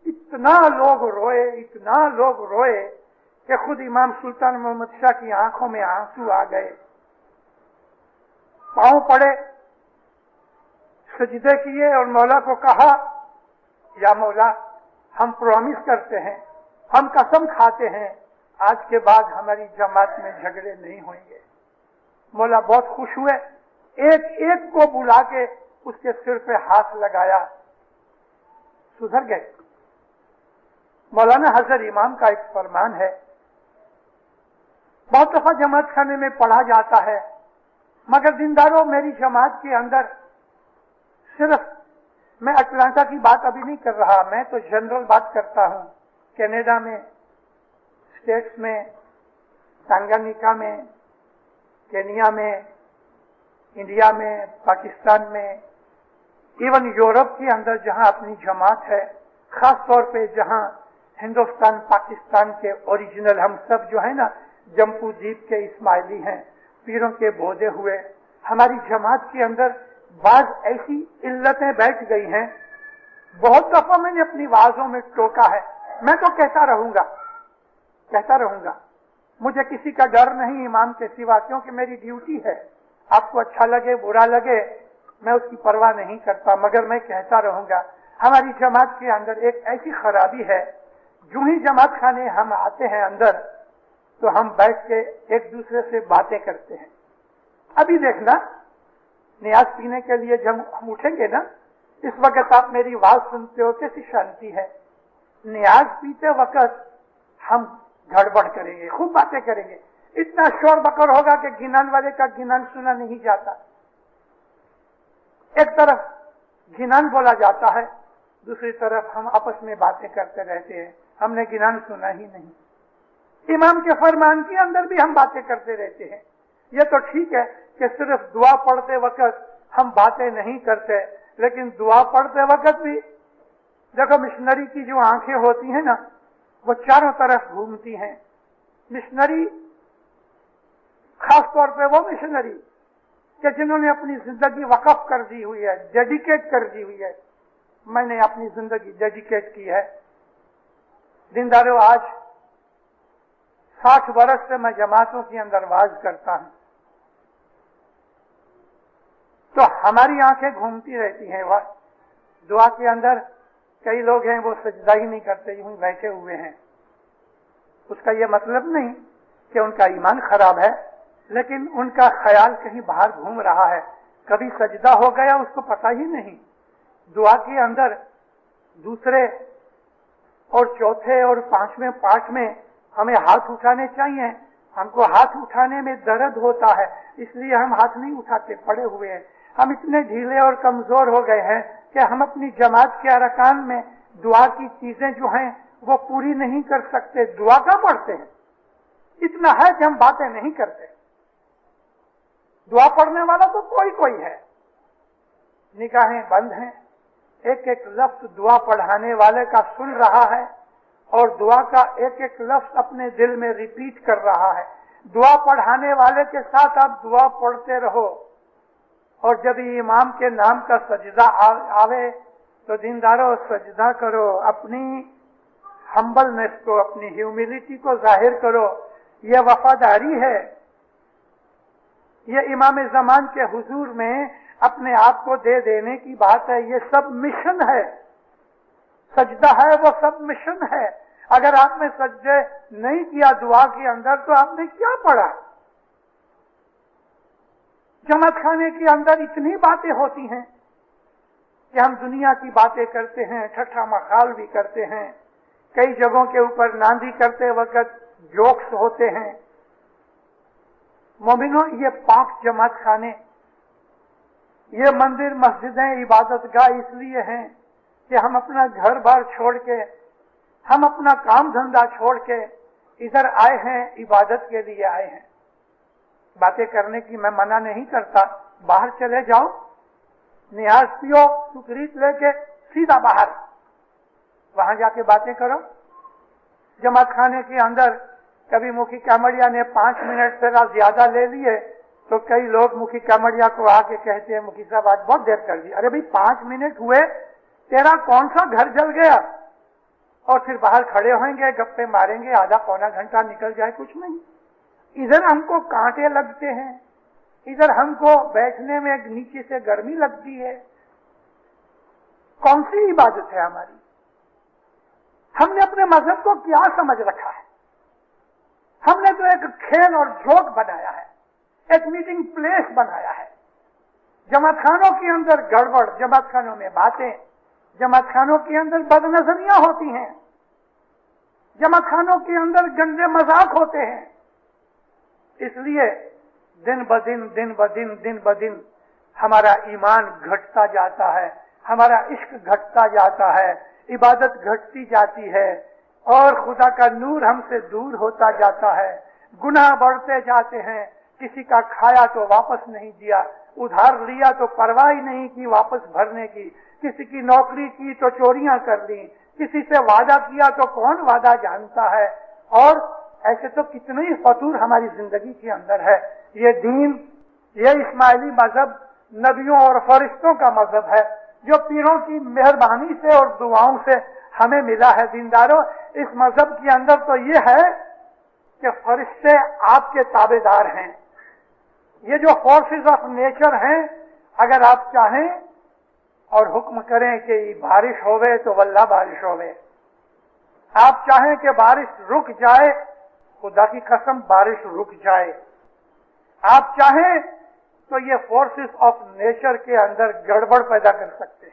इतना लोग रोए, इतना लोग रोए कि खुद इमाम सुल्तान मोहम्मद शाह की आंखों में आंसू आ गए, पांव पड़े, सजदे किए और मौला को कहा, या मौला हम प्रॉमिस करते हैं, हम कसम खाते हैं, आज के बाद हमारी जमात में झगड़े नहीं होंगे। मौला बहुत खुश हुए, एक एक को बुला के उसके सिर पे हाथ लगाया, सुधर गए। मौलाना हजरत इमाम का एक फरमान है, बहुत दफा जमात खाने में पढ़ा जाता है, मगर दीनदारों मेरी जमात के अंदर सिर्फ, मैं अटलांटा की बात अभी नहीं कर रहा, मैं तो जनरल बात करता हूं, कनाडा में, स्टेट्स में, तंगानिका में, केनिया में, इंडिया में, पाकिस्तान में, इवन यूरोप के अंदर जहां अपनी जमात है, खास तौर पे जहां हिंदुस्तान पाकिस्तान के ओरिजिनल हम सब जो है ना जम्पू द्वीप के इस्माइली हैं, पीरों के बोधे हुए, हमारी जमात के अंदर बाज ऐसी इल्लतें बैठ गई हैं। बहुत दफा मैंने अपनी वाजों में टोका है, मैं तो कहता रहूंगा, मुझे किसी का डर नहीं इमाम के सिवा, क्योंकि मेरी ड्यूटी है, आपको अच्छा लगे बुरा लगे मैं उसकी परवाह नहीं करता, मगर मैं कहता रहूंगा। हमारी जमात के अंदर एक ऐसी खराबी है, जो ही जमात खाने हम आते हैं अंदर तो हम बैठ के एक दूसरे से बातें करते हैं। अभी देखना, नियाज पीने के लिए जब हम उठेंगे ना, इस वक्त आप मेरी आवाज सुनते हो, कैसी शांति है। नियाज पीते वक्त हम गड़बड़ करेंगे, खूब बातें करेंगे, इतना शोर बकर होगा कि गिनान वाले का गिनान सुना नहीं जाता। एक तरफ गिनान बोला जाता है, दूसरी तरफ हम आपस में बातें करते रहते हैं, हमने गिनान सुना ही नहीं। इमाम के फरमान के अंदर भी हम बातें करते रहते हैं। ये तो ठीक है कि सिर्फ दुआ पढ़ते वक्त हम बातें नहीं करते, लेकिन दुआ पढ़ते वक्त भी देखो, मिशनरी की जो आंखें होती हैं ना, वो चारों तरफ घूमती हैं। मिशनरी, खास तौर पे वो मिशनरी कि जिन्होंने अपनी जिंदगी वक्फ कर दी हुई है, डेडिकेट कर दी हुई है। मैंने अपनी जिंदगी डेडिकेट की है। दीनदारों, आज 60 बरस से मैं जमातों के अंदर वाज करता हूं, तो हमारी आंखें घूमती रहती हैं। वह दुआ के अंदर कई लोग हैं वो सजदा ही नहीं करते, यूं बैठे हुए हैं। उसका यह मतलब नहीं कि उनका ईमान खराब है, लेकिन उनका ख्याल कहीं बाहर घूम रहा है। कभी सजदा हो गया उसको पता ही नहीं। दुआ के अंदर दूसरे और चौथे और पांचवें पाठ में हमें हाथ उठाने चाहिए। हमको हाथ उठाने में दर्द होता है, इसलिए हम हाथ नहीं उठाते, पड़े हुए हैं। हम इतने ढीले और कमजोर हो गए हैं कि हम अपनी जमात के अरकान में दुआ की चीजें जो हैं वो पूरी नहीं कर सकते। दुआ का पढ़ते हैं, इतना है कि हम बातें नहीं करते। दुआ पढ़ने वाला तो कोई है, निगाहें बंद हैं, एक एक लफ्ज दुआ पढ़ाने वाले का सुन रहा है और दुआ का एक एक लफ्ज अपने दिल में रिपीट कर रहा है। दुआ पढ़ाने वाले के साथ आप दुआ पढ़ते रहो, और जब इमाम के नाम का सजदा आवे तो दीनदारों सजदा करो, अपनी हम्बलनेस को, अपनी ह्यूमिलिटी को जाहिर करो। यह वफादारी है, यह इमाम ज़मान के हुजूर में अपने आप को दे देने की बात है। ये सब मिशन है, सजदा है वो सब मिशन है। अगर आपने सजदे नहीं किया दुआ के अंदर तो आपने क्या पढ़ा? जमात खाने के अंदर इतनी बातें होती हैं कि हम दुनिया की बातें करते हैं, ठट्ठा मखाल भी करते हैं, कई जगहों के ऊपर नांदी करते वक्त जोक्स होते हैं। मोमिनों, ये पाक जमात खाने, ये मंदिर मस्जिदें इबादतगाह इसलिए हैं कि हम अपना घर बार छोड़ के, हम अपना काम धंधा छोड़ के इधर आए हैं, इबादत के लिए आए हैं। बातें करने की मैं मना नहीं करता, बाहर चले जाओ, नियाज पियो, सुकरीत लेके सीधा बाहर, वहां जाके बातें करो। जमात खाने के अंदर कभी मुखी कामड़िया ने 5 मिनट से ज्यादा ले लिए तो कई लोग मुखी कामड़िया को आके कहते हैं, मुखी साहब आज बहुत देर कर दी। अरे भाई 5 मिनट हुए, तेरा कौन सा घर जल गया? और फिर बाहर खड़े होंगे, गप्पे मारेंगे, आधा पौना घंटा निकल जाए, कुछ नहीं। इधर हमको कांटे लगते हैं, इधर हमको बैठने में नीचे से गर्मी लगती है। कौन सी इबादत है हमारी? हमने अपने मजहब को क्या समझ रखा है? हमने तो एक खेल और जोक बनाया है, एक मीटिंग प्लेस बनाया है। जमात खानों के अंदर गड़बड़, जमात खानों में बातें, जमात खानों के अंदर बदनजरियां होती हैं, जमात खानों के अंदर गंदे मजाक होते हैं। इसलिए दिन ब दिन हमारा ईमान घटता जाता है, हमारा इश्क घटता जाता है, इबादत घटती जाती है और खुदा का नूर हमसे दूर होता जाता है। गुनाह बढ़ते जाते हैं। किसी का खाया तो वापस नहीं दिया, उधार लिया तो परवाह ही नहीं की वापस भरने की, किसी की नौकरी की तो चोरियां कर ली, किसी से वादा किया तो कौन वादा जानता है। और ऐसे तो कितने ही फतूर हमारी जिंदगी के अंदर है। ये दीन, ये इस्माइली मजहब नबियों और फरिश्तों का मजहब है जो पीरों की मेहरबानी से और दुआओं से हमें मिला है। दीनदारों, इस मजहब के अंदर तो ये है कि फरिश्ते आपके ताबेदार हैं। ये जो फोर्सेस ऑफ नेचर हैं, अगर आप चाहें और हुक्म करें कि बारिश होवे तो वल्लाह बारिश होवे, आप चाहें कि बारिश रुक जाए, खुदा की कसम बारिश रुक जाए। आप चाहें तो ये फोर्सेस ऑफ नेचर के अंदर गड़बड़ पैदा कर सकते हैं।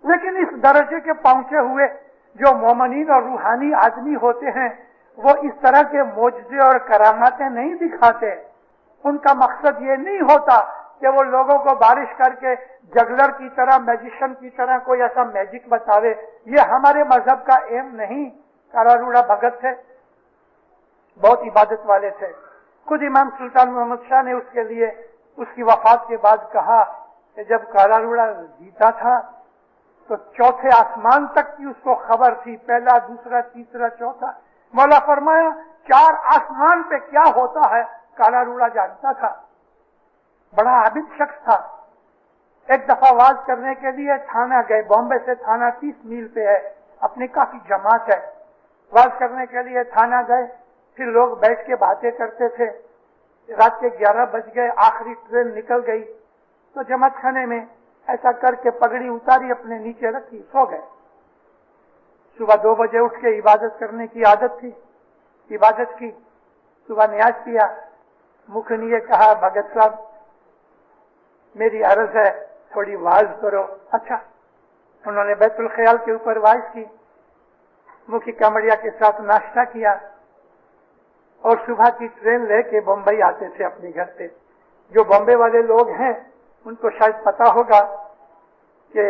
लेकिन इस दर्जे के पहुंचे हुए जो मोमिनीन और रूहानी आदमी होते हैं, वो इस तरह के मोजज़े और करामातें नहीं दिखाते। उनका मकसद ये नहीं होता कि वो लोगों को बारिश करके जगलर की तरह, मैजिशियन की तरह कोई ऐसा मैजिक बतावे। ये हमारे मजहब का एम नहीं। कारारूड़ा भगत थे, बहुत इबादत वाले थे। खुद इमाम सुल्तान मोहम्मद शाह ने उसके लिए उसकी वफात के बाद कहा कि जब कारारूड़ा जीता था तो चौथे आसमान तक की उसको खबर थी, पहला, दूसरा, तीसरा, चौथा। मौला फरमाया 4 आसमान पे क्या होता है कारारूड़ा जानता था। बड़ा आबिद शख्स था। एक दफा वाज करने के लिए थाना गए। बॉम्बे से थाना 30 मील पे है, अपनी काफी जमात है। वाज करने के लिए थाना गए, फिर लोग बैठ के बातें करते थे। रात के 11 बज गए, आखिरी ट्रेन निकल गई तो जमात खाने में ऐसा करके पगड़ी उतारी, अपने नीचे रखी, सो गए। सुबह 2 बजे उठ के इबादत करने की आदत थी, इबादत की। सुबह न्याज किया, मुखनी ने कहा भगत साहब मेरी अर्ज है थोड़ी वाज करो। अच्छा, उन्होंने बैतुल ख्याल के ऊपर वाज की, मुखी कामड़िया के साथ नाश्ता किया और सुबह की ट्रेन लेके बम्बई आते थे अपने घर पे। जो बॉम्बे वाले लोग हैं उनको शायद पता होगा कि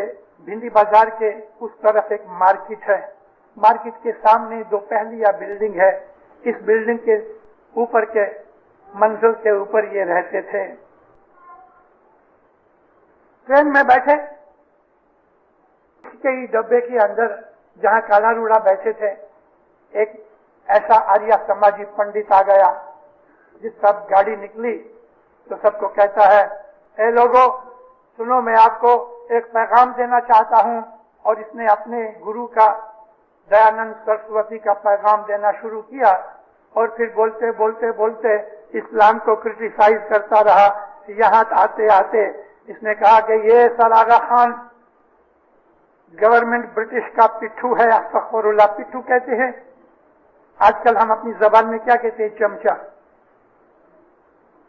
भिंडी बाजार के उस तरफ एक मार्केट है। मार्केट के सामने 2 पहलिया बिल्डिंग है। इस बिल्डिंग के ऊपर के मंजिल के ऊपर ये रहते थे। ट्रेन में बैठे, के डब्बे के अंदर जहां कालारूड़ा बैठे थे, एक ऐसा आर्या समाजी पंडित आ गया। जिस सब गाड़ी निकली तो सबको कहता है, ए लोगों सुनो, मैं आपको एक पैगाम देना चाहता हूं। और इसने अपने गुरु का, दयानंद सरस्वती का पैगाम देना शुरू किया और फिर बोलते बोलते बोलते इस्लाम को क्रिटिसाइज करता रहा। यहाँ आते आते इसने कहा कि ये सर आगा खान, गवर्नमेंट ब्रिटिश का पिट्ठू है, अस्तगफिरुल्लाह, पिट्ठू कहते हैं। आजकल हम अपनी जबान में क्या कहते हैं? चमचा।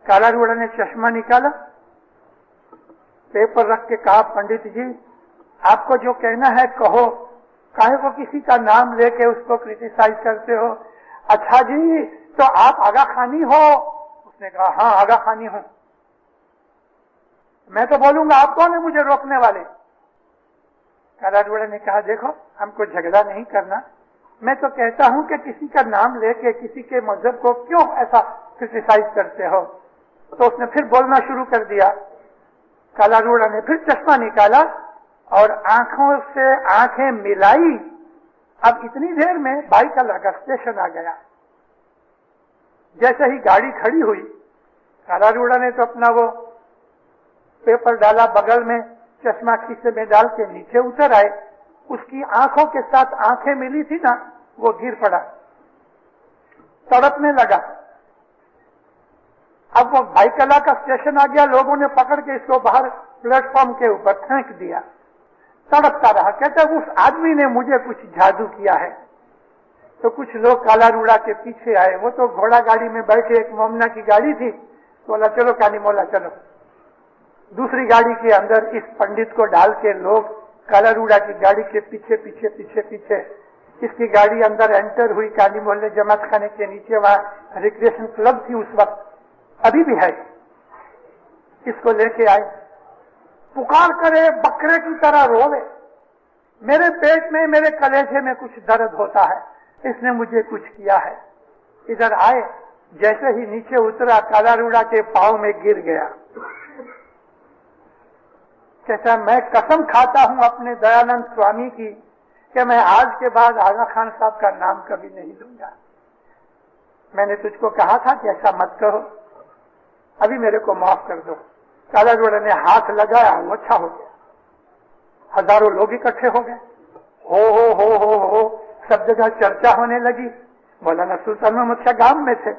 काला रूड़ा ने चश्मा निकाला, पेपर रख के कहा, पंडित जी आपको जो कहना है कहो, काहे को किसी का नाम लेके उसको क्रिटिसाइज करते हो? अच्छा जी तो आप आगा खानी हो? उसने कहा हाँ आगा खानी हूं। मैं तो बोलूंगा, आप कौन है मुझे रोकने वाले? काला रूड़ा ने कहा देखो हमको झगड़ा नहीं करना, मैं तो कहता हूं कि किसी का नाम लेके किसी के मजहब को क्यों ऐसा क्रिटिसाइज करते हो? तो उसने फिर बोलना शुरू कर दिया। काला रूड़ा ने फिर चश्मा निकाला और आंखों से आंखें मिलाई। अब इतनी देर में बाईकला का स्टेशन आ गया। जैसे ही गाड़ी खड़ी हुई, काला रूड़ा ने तो अपना वो पेपर डाला बगल में, चश्मा खीसे में डाल के नीचे उतर आए। उसकी आंखों के साथ आंखें मिली थी ना, वो गिर पड़ा, तड़पने लगा। अब वो बाईकला का स्टेशन आ गया, लोगों ने पकड़ के इसको बाहर प्लेटफॉर्म के ऊपर फेंक दिया। तड़पता रहा, कहता उस आदमी ने मुझे कुछ जादू किया है। तो कुछ लोग काला रूड़ा के पीछे आए। वो तो घोड़ा गाड़ी में बैठे, एक मोमना की गाड़ी थी, तो बोला चलो कानी मोला चलो। दूसरी गाड़ी के अंदर इस पंडित को डाल के लोग काला रूड़ा की गाड़ी के पीछे पीछे पीछे पीछे इसकी गाड़ी अंदर एंटर हुई। काली मोहल्ले जमात खाने के नीचे वहां रिक्रिएशन क्लब थी उस वक्त, अभी भी है। इसको लेके आए, पुकार करे, बकरे की तरह रोवे, मेरे पेट में मेरे कलेजे में कुछ दर्द होता है, इसने मुझे कुछ किया है। इधर आए, जैसे ही नीचे उतरा काला रूड़ा के पांव में गिर गया। कहता मैं कसम खाता हूं अपने दयानंद स्वामी की कि मैं आज के बाद आगा खान साहब का नाम कभी नहीं लूंगा। मैंने तुझको कहा था कि ऐसा मत कहो, अभी मेरे को माफ कर दो। काला रूड़ा ने हाथ लगाया, वो अच्छा हो गया। हजारों लोग इकट्ठे हो गए, हो सब जगह चर्चा होने लगी। मौलाना सुल्तान मोहम्मद शाह गांव में थे।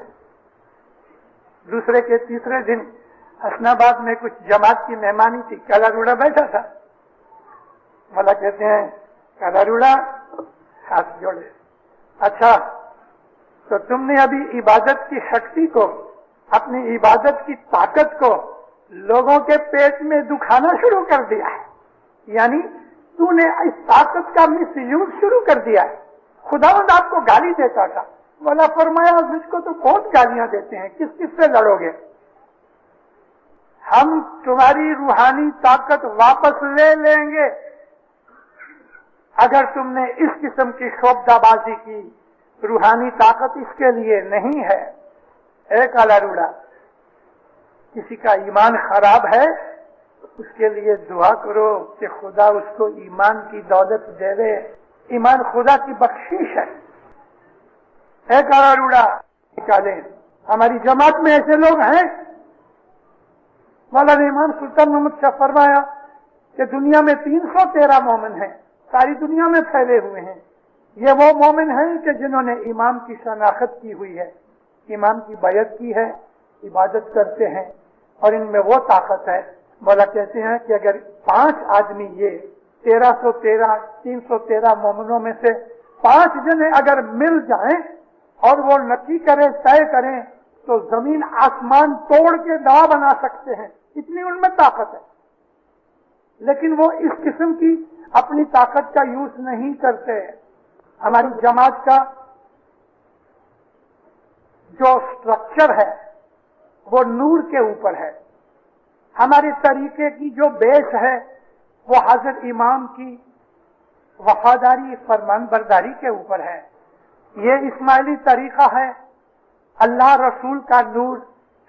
दूसरे के तीसरे दिन हसनाबाद में कुछ जमात की मेहमानी थी, काला रूड़ा बैठा था। मौला कहते हैं काला रूड़ा, हाथ जोड़े, अच्छा तो तुमने अभी इबादत की शक्ति को, अपनी इबादत की ताकत को लोगों के पेट में दुखाना शुरू कर दिया है, यानी तूने इस ताकत का मिसयूज शुरू कर दिया है। खुदावंद आपको गाली देता था। बोला फरमाया मुझको तो बहुत गालियां देते हैं, किस किस से लड़ोगे? हम तुम्हारी रूहानी ताकत वापस ले लेंगे अगर तुमने इस किस्म की शोबदाबाजी की। रूहानी ताकत इसके लिए नहीं है। ए काला रूड़ा, किसी का ईमान खराब है, उसके लिए दुआ करो कि खुदा उसको ईमान की दौलत दे दे। ईमान खुदा की बख्शीश है। ए काला रूड़ा निकाले, हमारी जमात में ऐसे लोग हैं। मौलाना इमाम सुल्तान मोहम्मद शाह फरमाया कि दुनिया में 313 मोमिन हैं, सारी दुनिया में फैले हुए हैं। ये वो मोमिन हैं कि जिन्होंने इमाम की शनाख्त की हुई है, इमाम की बैयत की है, इबादत करते हैं, और इनमें वो ताकत है। मौला कहते हैं कि अगर 5 आदमी, ये 313 मोमिनों में से 5 जने अगर मिल जाएं और वो नक्की करें, तय करें, तो जमीन आसमान तोड़ के दवा बना सकते हैं, इतनी उनमें ताकत है। लेकिन वो इस किस्म की अपनी ताकत का यूज नहीं करते। हमारी जमात का जो स्ट्रक्चर है वो नूर के ऊपर है। हमारे तरीके की जो बेस है वो हजरत इमाम की वफादारी, फरमान बरदारी के ऊपर है। ये इस्माइली तरीका है। अल्लाह रसूल का नूर,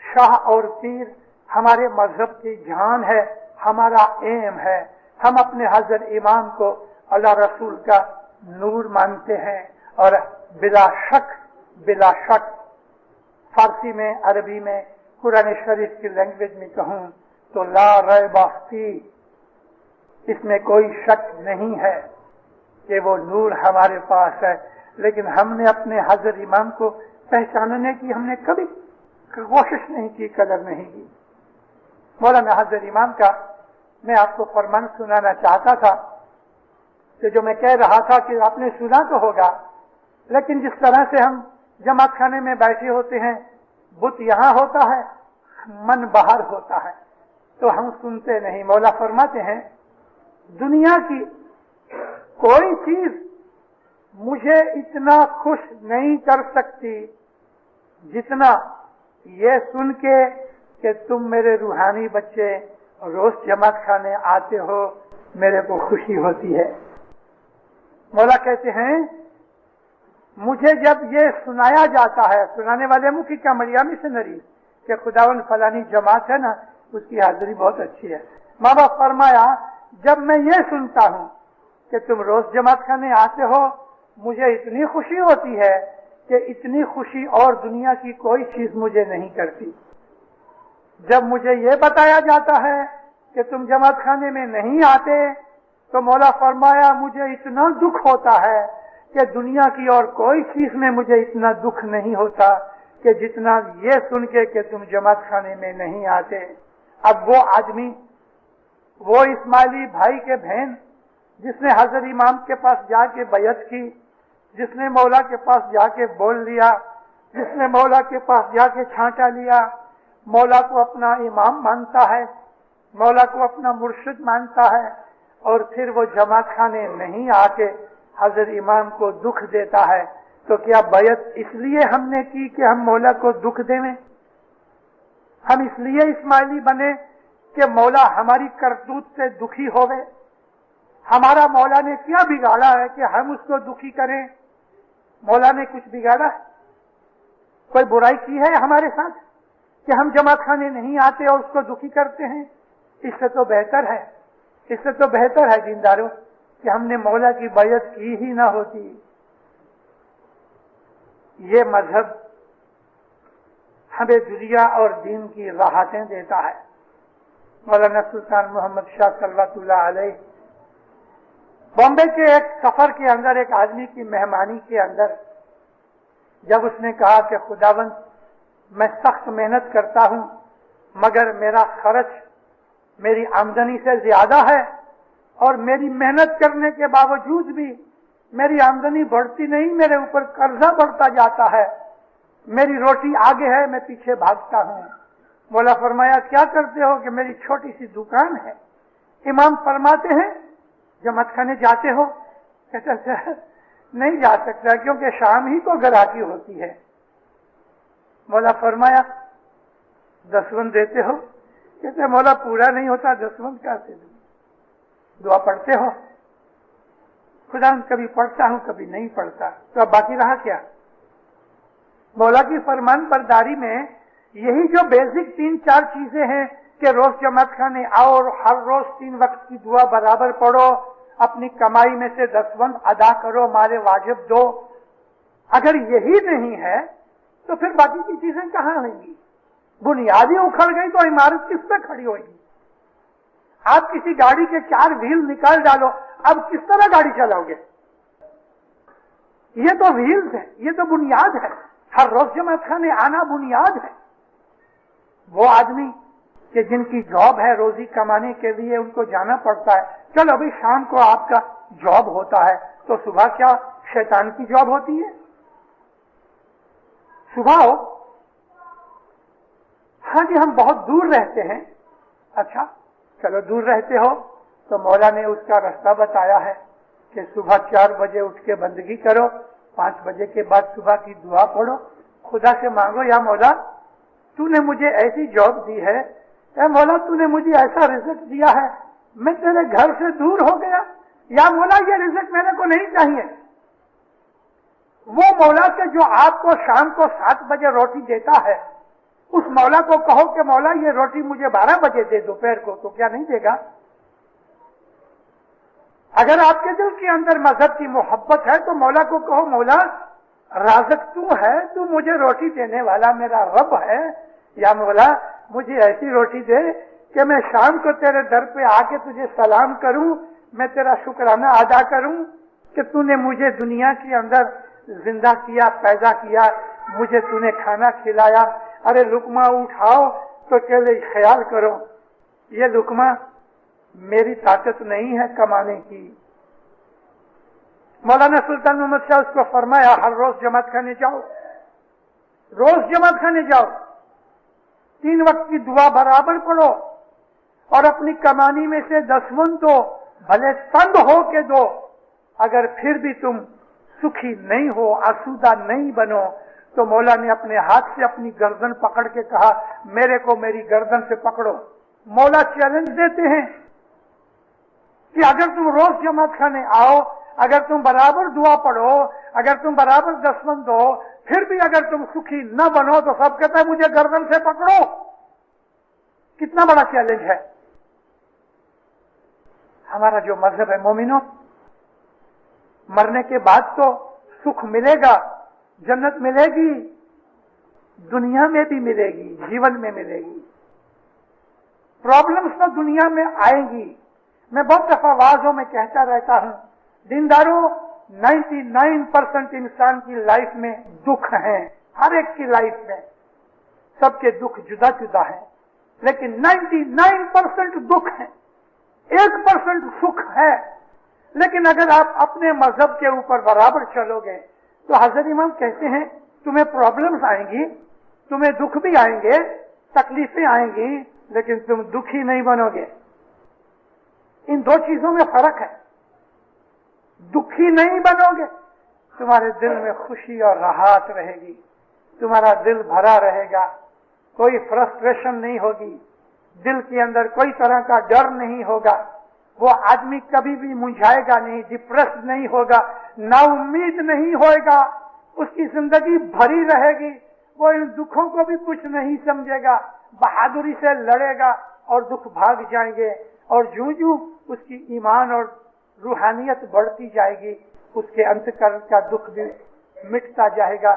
शाह और पीर हमारे मजहब की जान है, हमारा एम है। हम अपने हजरत इमाम को अल्लाह रसूल का नूर मानते हैं। और बिला शक फारसी में, अरबी में, कुरान शरीफ की लैंग्वेज में कहूं तो ला रैबा फी, इसमें कोई शक नहीं है कि वो नूर हमारे पास है। लेकिन हमने अपने हजरत इमाम को पहचानने की हमने कभी कोशिश नहीं की, कदर नहीं की। मौलाना हजरत इमाम का मैं आपको फरमान सुनाना चाहता था। کہ جو میں کہہ رہا تھا کہ آپ نے سنا تو ہوگا، لیکن جس طرح سے ہم جماعت خانے میں بیٹھے ہوتے ہیں، بت یہاں ہوتا ہے، من باہر ہوتا ہے، تو ہم سنتے نہیں۔ مولا فرماتے ہیں دنیا کی کوئی چیز مجھے اتنا خوش نہیں کر سکتی جتنا یہ سن کے کہ تم میرے روحانی بچے روز جماعت خانے آتے ہو، میرے کو خوشی ہوتی ہے۔ مولا کہتے ہیں مجھے جب یہ سنایا جاتا ہے، سنانے والے منہ کی کیا مریا مشنری کہ خداوند فلانی جماعت ہے نا، اس کی حاضری بہت اچھی ہے۔ ماں باپ فرمایا جب میں یہ سنتا ہوں کہ تم روز جماعت خانے آتے ہو، مجھے اتنی خوشی ہوتی ہے کہ اتنی خوشی اور دنیا کی کوئی چیز مجھے نہیں کرتی۔ جب مجھے یہ بتایا جاتا ہے کہ تم جماعت خانے میں نہیں آتے تو مولا فرمایا مجھے اتنا دکھ ہوتا ہے کہ دنیا کی اور کوئی چیز میں مجھے اتنا دکھ نہیں ہوتا کہ جتنا یہ سن کے کہ تم جماعت خانے میں نہیں آتے۔ اب وہ آدمی، وہ اسماعیلی بھائی کے بہن جس نے حضرت امام کے پاس جا کے بیعت کی، جس نے مولا کے پاس جا کے بول لیا، جس نے مولا کے پاس جا کے چھانٹا لیا، مولا کو اپنا امام مانتا ہے، مولا کو اپنا مرشد مانتا ہے، اور پھر وہ جماعت خانے نہیں آ کے حضرت امام کو دکھ دیتا ہے، تو کیا بیعت اس لیے ہم نے کی کہ ہم مولا کو دکھ دیں؟ ہم اس لیے اسماعیلی بنے کہ مولا ہماری کرتوت سے دکھی ہوئے؟ ہمارا مولا نے کیا بگاڑا ہے کہ ہم اس کو دکھی کریں؟ مولا نے کچھ بگاڑا ہے؟ کوئی برائی کی ہے ہمارے ساتھ کہ ہم جماعت خانے نہیں آتے اور اس کو دکھی کرتے ہیں؟ اس سے تو بہتر ہے، اس سے تو بہتر ہے دینداروں کہ ہم نے مولا کی بیعت کی ہی نہ ہوتی۔ یہ مذہب ہمیں دنیا اور دین کی راحتیں دیتا ہے۔ مولانا سلطان محمد شاہ صلی اللہ علیہ بامبے کے ایک سفر کے اندر ایک آدمی کی مہمانی کے اندر جب اس نے کہا کہ خداوند میں سخت محنت کرتا ہوں مگر میرا خرچ میری آمدنی سے زیادہ ہے، اور میری محنت کرنے کے باوجود بھی میری آمدنی بڑھتی نہیں، میرے اوپر قرضہ بڑھتا جاتا ہے، میری روٹی آگے ہے میں پیچھے بھاگتا ہوں۔ مولا فرمایا کیا کرتے ہو؟ کہ میری چھوٹی سی دکان ہے۔ امام فرماتے ہیں جماعت خانے جاتے ہو؟ کہتے ہیں نہیں جا سکتا کیونکہ شام ہی کو گراہکی ہوتی ہے۔ مولا فرمایا دسوند دیتے ہو؟ کہتے مولا پورا نہیں ہوتا، دسوند کیسے دوں؟ دعا پڑھتے ہو؟ خدا کبھی پڑھتا ہوں کبھی نہیں پڑھتا، تو اب باقی رہا کیا؟ مولا کی فرمان برداری میں یہی جو بیسک 3-4 چیزیں ہیں کہ روز جماعت خانے آؤ اور ہر روز 3 وقت کی دعا برابر پڑھو، اپنی کمائی میں سے دسوند ادا کرو، مال واجب دو، اگر یہی نہیں ہے تو پھر باقی کی چیزیں کہاں ہوں گی؟ بنیادیں اکھڑ گئی تو عمارت کس پہ کھڑی ہوئے گی؟ آپ کسی گاڑی کے 4 وہیل نکال ڈالو، اب کس طرح گاڑی چلاؤ گے؟ یہ تو وہیلز ہے، یہ تو بنیاد ہے، ہر روز جماعت خانے آنا بنیاد ہے۔ وہ آدمی کہ جن کی جاب ہے روزی کمانے کے لیے ان کو جانا پڑتا ہے، چلو ابھی شام کو آپ کا جاب ہوتا ہے تو صبح کیا شیطان کی جاب ہوتی ہے؟ صبح ہو، ہاں جی ہم بہت دور رہتے ہیں، اچھا چلو دور رہتے ہو تو مولا نے اس کا رستہ بتایا ہے کہ صبح 4 بجے اٹھ کے بندگی کرو، 5 بجے کے بعد صبح کی دعا پڑھو، خدا سے مانگو یا مولا تو نے مجھے ایسی جاب دی ہے، اے مولا تو نے مجھے ایسا رزق دیا ہے، میں تیرے گھر سے دور ہو گیا، یا مولا یہ رزق میرے کو نہیں چاہیے۔ وہ مولا سے جو آپ کو شام کو 7 بجے روٹی دیتا ہے، اس مولا کو کہو کہ مولا یہ روٹی مجھے 12 بجے دے دوپہر کو، تو کیا نہیں دے گا؟ اگر آپ کے دل کے اندر مذہب کی محبت ہے تو مولا کو کہو مولا رازق تو ہے، تو مجھے روٹی دینے والا میرا رب ہے، یا مولا مجھے ایسی روٹی دے کہ میں شام کو تیرے در پہ آ کے تجھے سلام کروں، میں تیرا شکرانہ ادا کروں کہ تو نے مجھے دنیا کے اندر زندہ کیا، پیدا کیا، مجھے تو نے کھانا کھلایا، ارے لقمہ اٹھاؤ تو چلے خیال کرو یہ لقمہ میری طاقت نہیں ہے کمانے کی، मौलाना सुल्तान मोहम्मद शाह उसको फरमाया, हर रोज जमात खाने जाओ, रोज जमात खाने जाओ, 3 वक्त की दुआ बराबर पढ़ो और अपनी कमानी में से 10 दो, भले तंग हो के दो। अगर फिर भी तुम सुखी नहीं हो, आसूदा नहीं बनो, तो मौला ने अपने हाथ से अपनी गर्दन पकड़ के कहा, मेरे को मेरी गर्दन से पकड़ो। मौला चैलेंज देते हैं कि अगर तुम रोज जमात खाने आओ, अगर तुम बराबर दुआ पढ़ो, अगर तुम बराबर 10 दो, फिर भी अगर तुम सुखी न बनो, तो सब कहता है मुझे गर्दन से पकड़ो। कितना बड़ा चैलेंज है। हमारा जो मजहब है मोमिनो, मरने के बाद तो सुख मिलेगा, जन्नत मिलेगी, दुनिया में भी मिलेगी, जीवन में मिलेगी। प्रॉब्लम्स तो दुनिया में आएंगी। मैं बहुत दफा वाज़ों में कहता रहता हूं, दीनदारों, 99% इंसान की लाइफ में दुख है, हर एक की लाइफ में सबके दुख जुदा जुदा है, लेकिन 99% दुख है, 1% सुख है। लेकिन अगर आप अपने मजहब के ऊपर बराबर चलोगे तो हजरत इमाम कहते हैं तुम्हें प्रॉब्लम्स आएंगी, तुम्हें दुख भी आएंगे, तकलीफें आएंगी, लेकिन तुम दुखी नहीं बनोगे। इन 2 चीजों में फर्क है। दुखी नहीं बनोगे, तुम्हारे दिल में खुशी और राहत रहेगी, तुम्हारा दिल भरा रहेगा, कोई फ्रस्ट्रेशन नहीं होगी, दिल के अंदर कोई तरह का डर नहीं होगा, वो आदमी कभी भी मुंझाएगा नहीं, डिप्रेस नहीं होगा, नाउम्मीद नहीं होएगा, उसकी जिंदगी भरी रहेगी, वो इन दुखों को भी कुछ नहीं समझेगा, बहादुरी से लड़ेगा और दुख भाग जाएंगे। और जूं-जूं उसकी ईमान और रूहानियत बढ़ती जाएगी, उसके अंतकरण का दुख भी मिटता जाएगा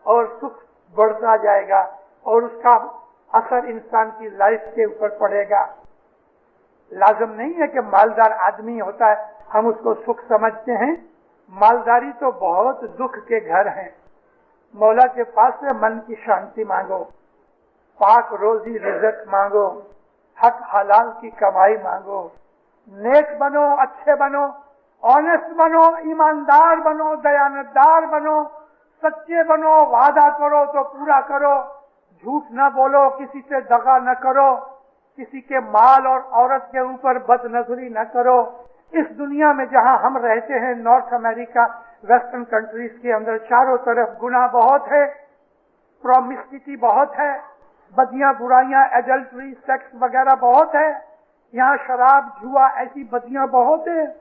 और सुख बढ़ता जाएगा और उसका असर इंसान की लाइफ के ऊपर पड़ेगा। लाजम नहीं है कि मालदार आदमी होता है हम उसको सुख समझते हैं। मालदारी तो बहुत दुख के घर हैं। मौला के पास से मन की शांति मांगो, पाक रोजी रिज़्क मांगो, हक हलाल की कमाई मांगो, नेक बनो, अच्छे बनो, ऑनेस्ट बनो, ईमानदार बनो, दयानतदार बनो, सच्चे बनो, वादा करो तो पूरा करो, झूठ न बोलो, किसी से दगा न करो, किसी के माल और औरत के ऊपर बदनजरी न करो। इस दुनिया में जहां हम रहते हैं, नॉर्थ अमेरिका, वेस्टर्न कंट्रीज के अंदर चारों तरफ गुनाह बहुत है, प्रोमिस्किटी बहुत है, बदियां बुराइयां, एडल्ट्री, सेक्स वगैरह बहुत है, यहाँ शराब, जुआ, ऐसी बदियां बहुत है।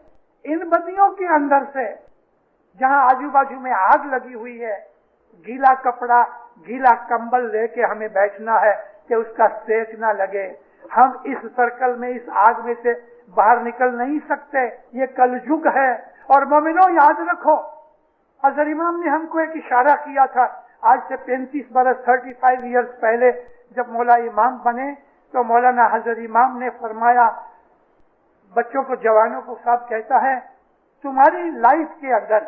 इन बदियों के अंदर से जहां आजू बाजू में आग लगी हुई है, गीला कपड़ा, गीला कंबल लेके हमें बैठना है कि उसका सेक ना लगे। हम इस सर्कल में, इस आग में से बाहर निकल नहीं सकते। ये कलयुग है। और मोमिनो याद रखो, हज़रत इमाम ने हमको एक इशारा किया था आज से 35 बरस 35 इयर्स पहले जब मौला इमाम बने, तो मौलाना हज़रत इमाम ने फरमाया, बच्चों को, जवानों को साहब कहता है, तुम्हारी लाइफ के अंदर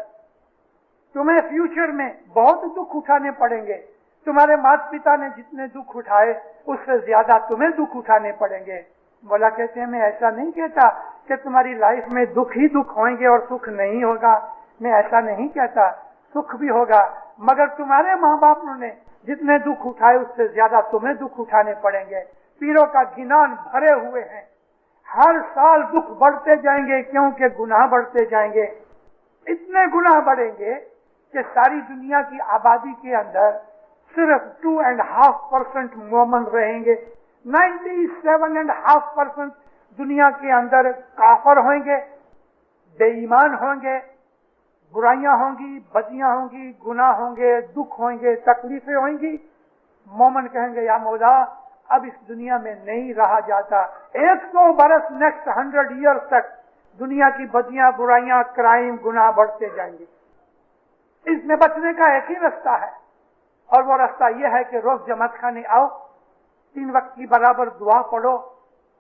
तुम्हें फ्यूचर में बहुत दुख उठाने पड़ेंगे। तुम्हारे माता पिता ने जितने दुख उठाए उससे ज्यादा तुम्हें दुख उठाने पड़ेंगे। मौला कहते हैं, मैं ऐसा नहीं कहता कि तुम्हारी लाइफ में दुख ही दुख होंगे और सुख नहीं होगा। मैं ऐसा नहीं कहता, सुख भी होगा, मगर तुम्हारे माँ बाप ने जितने दुख उठाए उससे ज्यादा तुम्हें दुख उठाने पड़ेंगे। पीरों का गिनान भरे हुए हैं, हर साल दुख बढ़ते जाएंगे क्योंकि गुनाह बढ़ते जाएंगे। इतने गुनाह बढ़ेंगे कि सारी दुनिया की आबादी के अंदर सिर्फ 2.5% मोमिन रहेंगे, 97.5% दुनिया के अंदर काफर होंगे, बेईमान होंगे, बुराइयां होंगी, बदियां होंगी, गुनाह होंगे, दुख होंगे, तकलीफें होंगी। मोमिन कहेंगे, या मौला अब इस दुनिया में नहीं रहा जाता। 100 बरस, नेक्स्ट 100 ईयर्स तक दुनिया की बदियां, बुराइयां, क्राइम, गुनाह बढ़ते जाएंगे। इसमें बचने का एक ही रास्ता है, और वो रास्ता यह है कि रोज जमात खाने आओ, 3 वक्त की बराबर दुआ पढ़ो,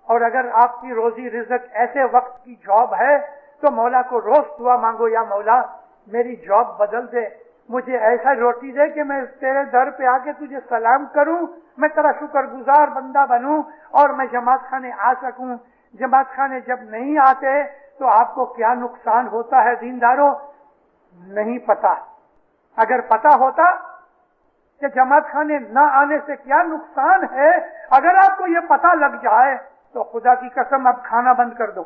और अगर आपकी रोजी रिज़्क ऐसे वक्त की जॉब है तो मौला को रोज दुआ मांगो, या मौला मेरी जॉब बदल दे, मुझे ऐसा रोटी दे कि मैं तेरे दर पे आके तुझे सलाम करूं, मैं तेरा शुक्रगुजार बंदा बनूं और मैं जमात खाने आ सकूं। जमात खाने जब नहीं आते तो आपको क्या नुकसान होता है दीनदारों। نہیں پتا. اگر پتا ہوتا کہ جماعت خانے نہ آنے سے کیا نقصان ہے، اگر آپ کو یہ پتا لگ جائے تو خدا کی قسم اب کھانا بند کر دو.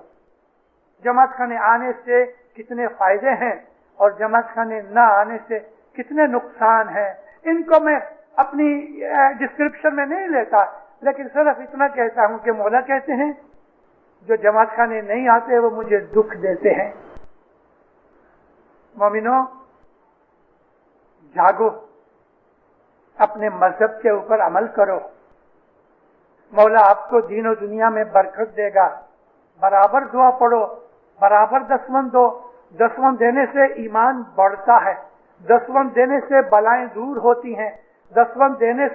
جماعت خانے آنے سے کتنے فائدے ہیں اور جماعت خانے نہ آنے سے کتنے نقصان ہیں، ان کو میں اپنی ڈسکرپشن میں نہیں لیتا، لیکن صرف اتنا کہتا ہوں کہ مولا کہتے ہیں جو جماعت خانے نہیں آتے وہ مجھے دکھ دیتے ہیں. مومنو، جاگو، اپنے مذہب کے اوپر عمل کرو. مولا آپ کو دین و دنیا میں برکت دے گا. برابر دعا پڑھو، برابر دسوند دو. دسوند دینے سے ایمان بڑھتا ہے، دسوند دینے سے بلائیں دور ہوتی ہیں، دسوند دینے سے